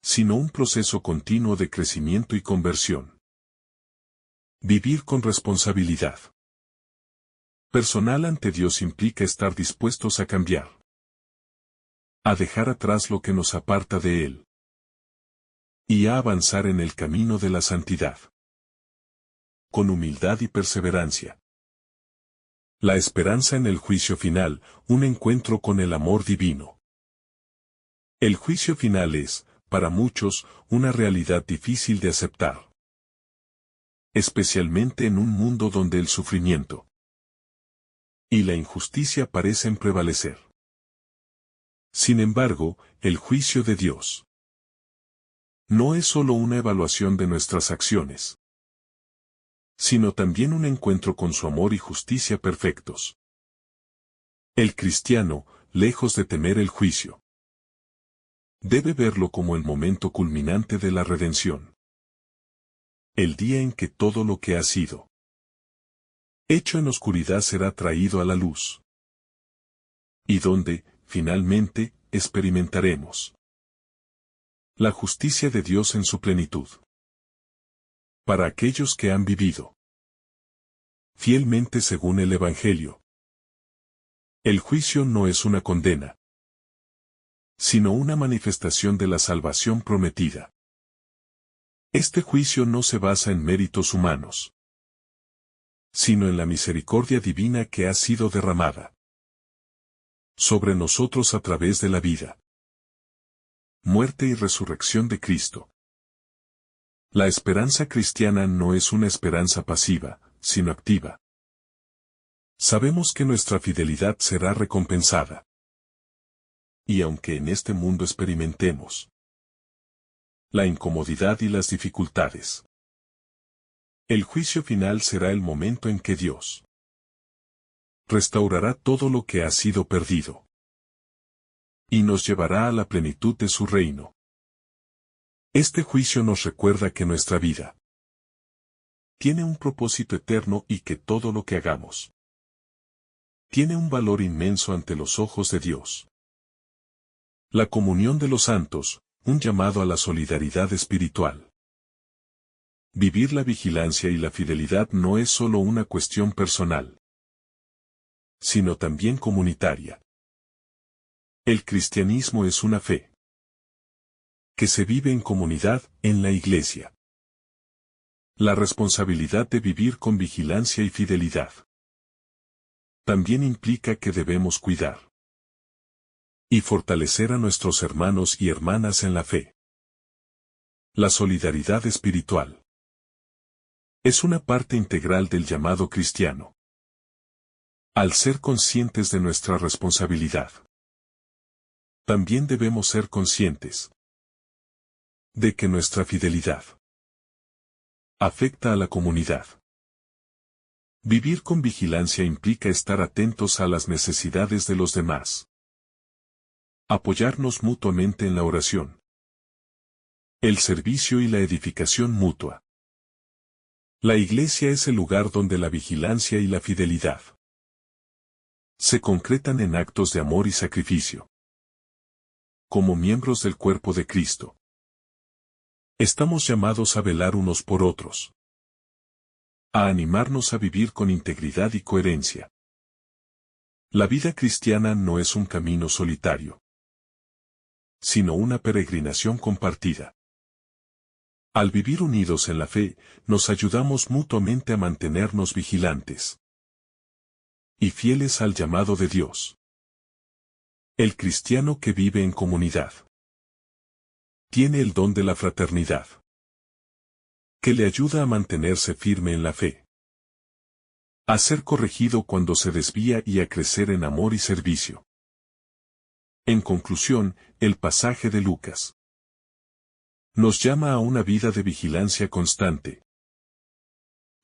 sino un proceso continuo de crecimiento y conversión. Vivir con responsabilidad. Personal ante Dios implica estar dispuestos a cambiar, a dejar atrás lo que nos aparta de Él y a avanzar en el camino de la santidad, con humildad y perseverancia. La esperanza en el juicio final, un encuentro con el amor divino. El juicio final es, para muchos, una realidad difícil de aceptar, especialmente en un mundo donde el sufrimiento y la injusticia parecen prevalecer. Sin embargo, el juicio de Dios no es solo una evaluación de nuestras acciones, sino también un encuentro con su amor y justicia perfectos. El cristiano, lejos de temer el juicio, debe verlo como el momento culminante de la redención. El día en que todo lo que ha sido hecho en oscuridad será traído a la luz. Y donde, finalmente, experimentaremos la justicia de Dios en su plenitud. Para aquellos que han vivido fielmente según el Evangelio, el juicio no es una condena, sino una manifestación de la salvación prometida. Este juicio no se basa en méritos humanos, sino en la misericordia divina que ha sido derramada sobre nosotros a través de la vida, muerte y resurrección de Cristo. La esperanza cristiana no es una esperanza pasiva, sino activa. Sabemos que nuestra fidelidad será recompensada. Y aunque en este mundo experimentemos la incomodidad y las dificultades, el juicio final será el momento en que Dios restaurará todo lo que ha sido perdido y nos llevará a la plenitud de su reino. Este juicio nos recuerda que nuestra vida tiene un propósito eterno y que todo lo que hagamos tiene un valor inmenso ante los ojos de Dios. La comunión de los santos, un llamado a la solidaridad espiritual. Vivir la vigilancia y la fidelidad no es solo una cuestión personal, sino también comunitaria. El cristianismo es una fe que se vive en comunidad, en la iglesia. La responsabilidad de vivir con vigilancia y fidelidad también implica que debemos cuidar y fortalecer a nuestros hermanos y hermanas en la fe. La solidaridad espiritual es una parte integral del llamado cristiano. Al ser conscientes de nuestra responsabilidad, también debemos ser conscientes de que nuestra fidelidad afecta a la comunidad. Vivir con vigilancia implica estar atentos a las necesidades de los demás. Apoyarnos mutuamente en la oración, el servicio y la edificación mutua. La iglesia es el lugar donde la vigilancia y la fidelidad se concretan en actos de amor y sacrificio. Como miembros del cuerpo de Cristo, estamos llamados a velar unos por otros, a animarnos a vivir con integridad y coherencia. La vida cristiana no es un camino solitario, sino una peregrinación compartida. Al vivir unidos en la fe, nos ayudamos mutuamente a mantenernos vigilantes y fieles al llamado de Dios. El cristiano que vive en comunidad tiene el don de la fraternidad, que le ayuda a mantenerse firme en la fe, a ser corregido cuando se desvía y a crecer en amor y servicio. En conclusión, el pasaje de Lucas nos llama a una vida de vigilancia constante,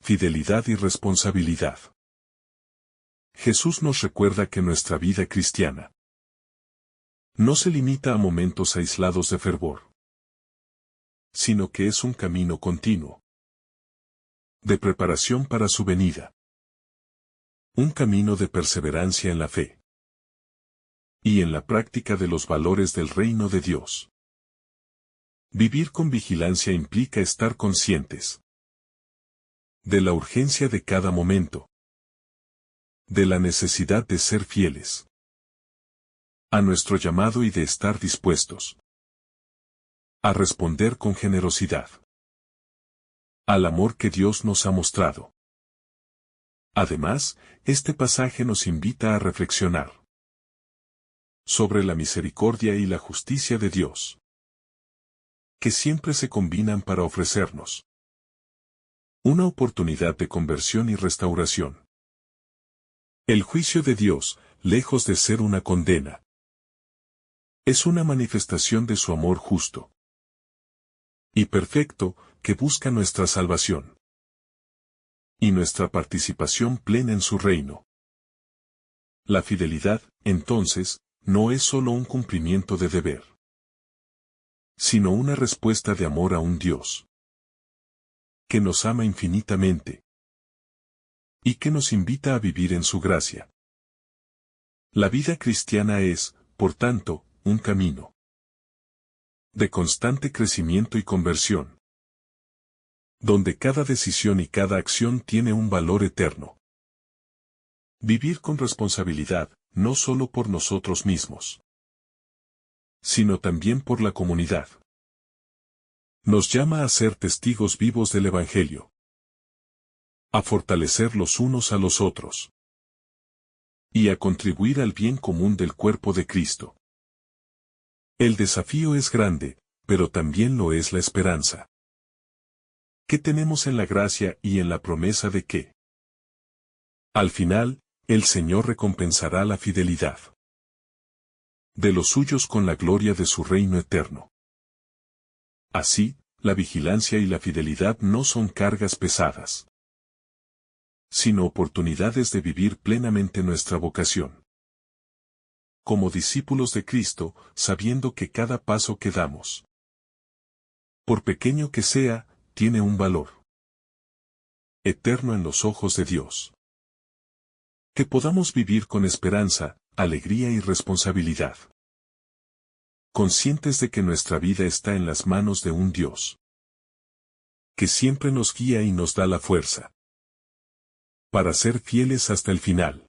fidelidad y responsabilidad. Jesús nos recuerda que nuestra vida cristiana no se limita a momentos aislados de fervor, sino que es un camino continuo de preparación para su venida. Un camino de perseverancia en la fe y en la práctica de los valores del reino de Dios. Vivir con vigilancia implica estar conscientes de la urgencia de cada momento, de la necesidad de ser fieles a nuestro llamado y de estar dispuestos a responder con generosidad al amor que Dios nos ha mostrado. Además, este pasaje nos invita a reflexionar sobre la misericordia y la justicia de Dios, que siempre se combinan para ofrecernos una oportunidad de conversión y restauración. El juicio de Dios, lejos de ser una condena, es una manifestación de su amor justo y perfecto, que busca nuestra salvación y nuestra participación plena en su reino. La fidelidad, entonces, no es solo un cumplimiento de deber, sino una respuesta de amor a un Dios que nos ama infinitamente y que nos invita a vivir en su gracia. La vida cristiana es, por tanto, un camino de constante crecimiento y conversión, donde cada decisión y cada acción tiene un valor eterno. Vivir con responsabilidad, no solo por nosotros mismos, sino también por la comunidad. Nos llama a ser testigos vivos del Evangelio, a fortalecer los unos a los otros y a contribuir al bien común del cuerpo de Cristo. El desafío es grande, pero también lo es la esperanza que tenemos en la gracia y en la promesa de que, al final, el Señor recompensará la fidelidad de los suyos con la gloria de su reino eterno. Así, la vigilancia y la fidelidad no son cargas pesadas, sino oportunidades de vivir plenamente nuestra vocación como discípulos de Cristo, sabiendo que cada paso que damos, por pequeño que sea, tiene un valor eterno en los ojos de Dios. Que podamos vivir con esperanza, alegría y responsabilidad, conscientes de que nuestra vida está en las manos de un Dios que siempre nos guía y nos da la fuerza para ser fieles hasta el final.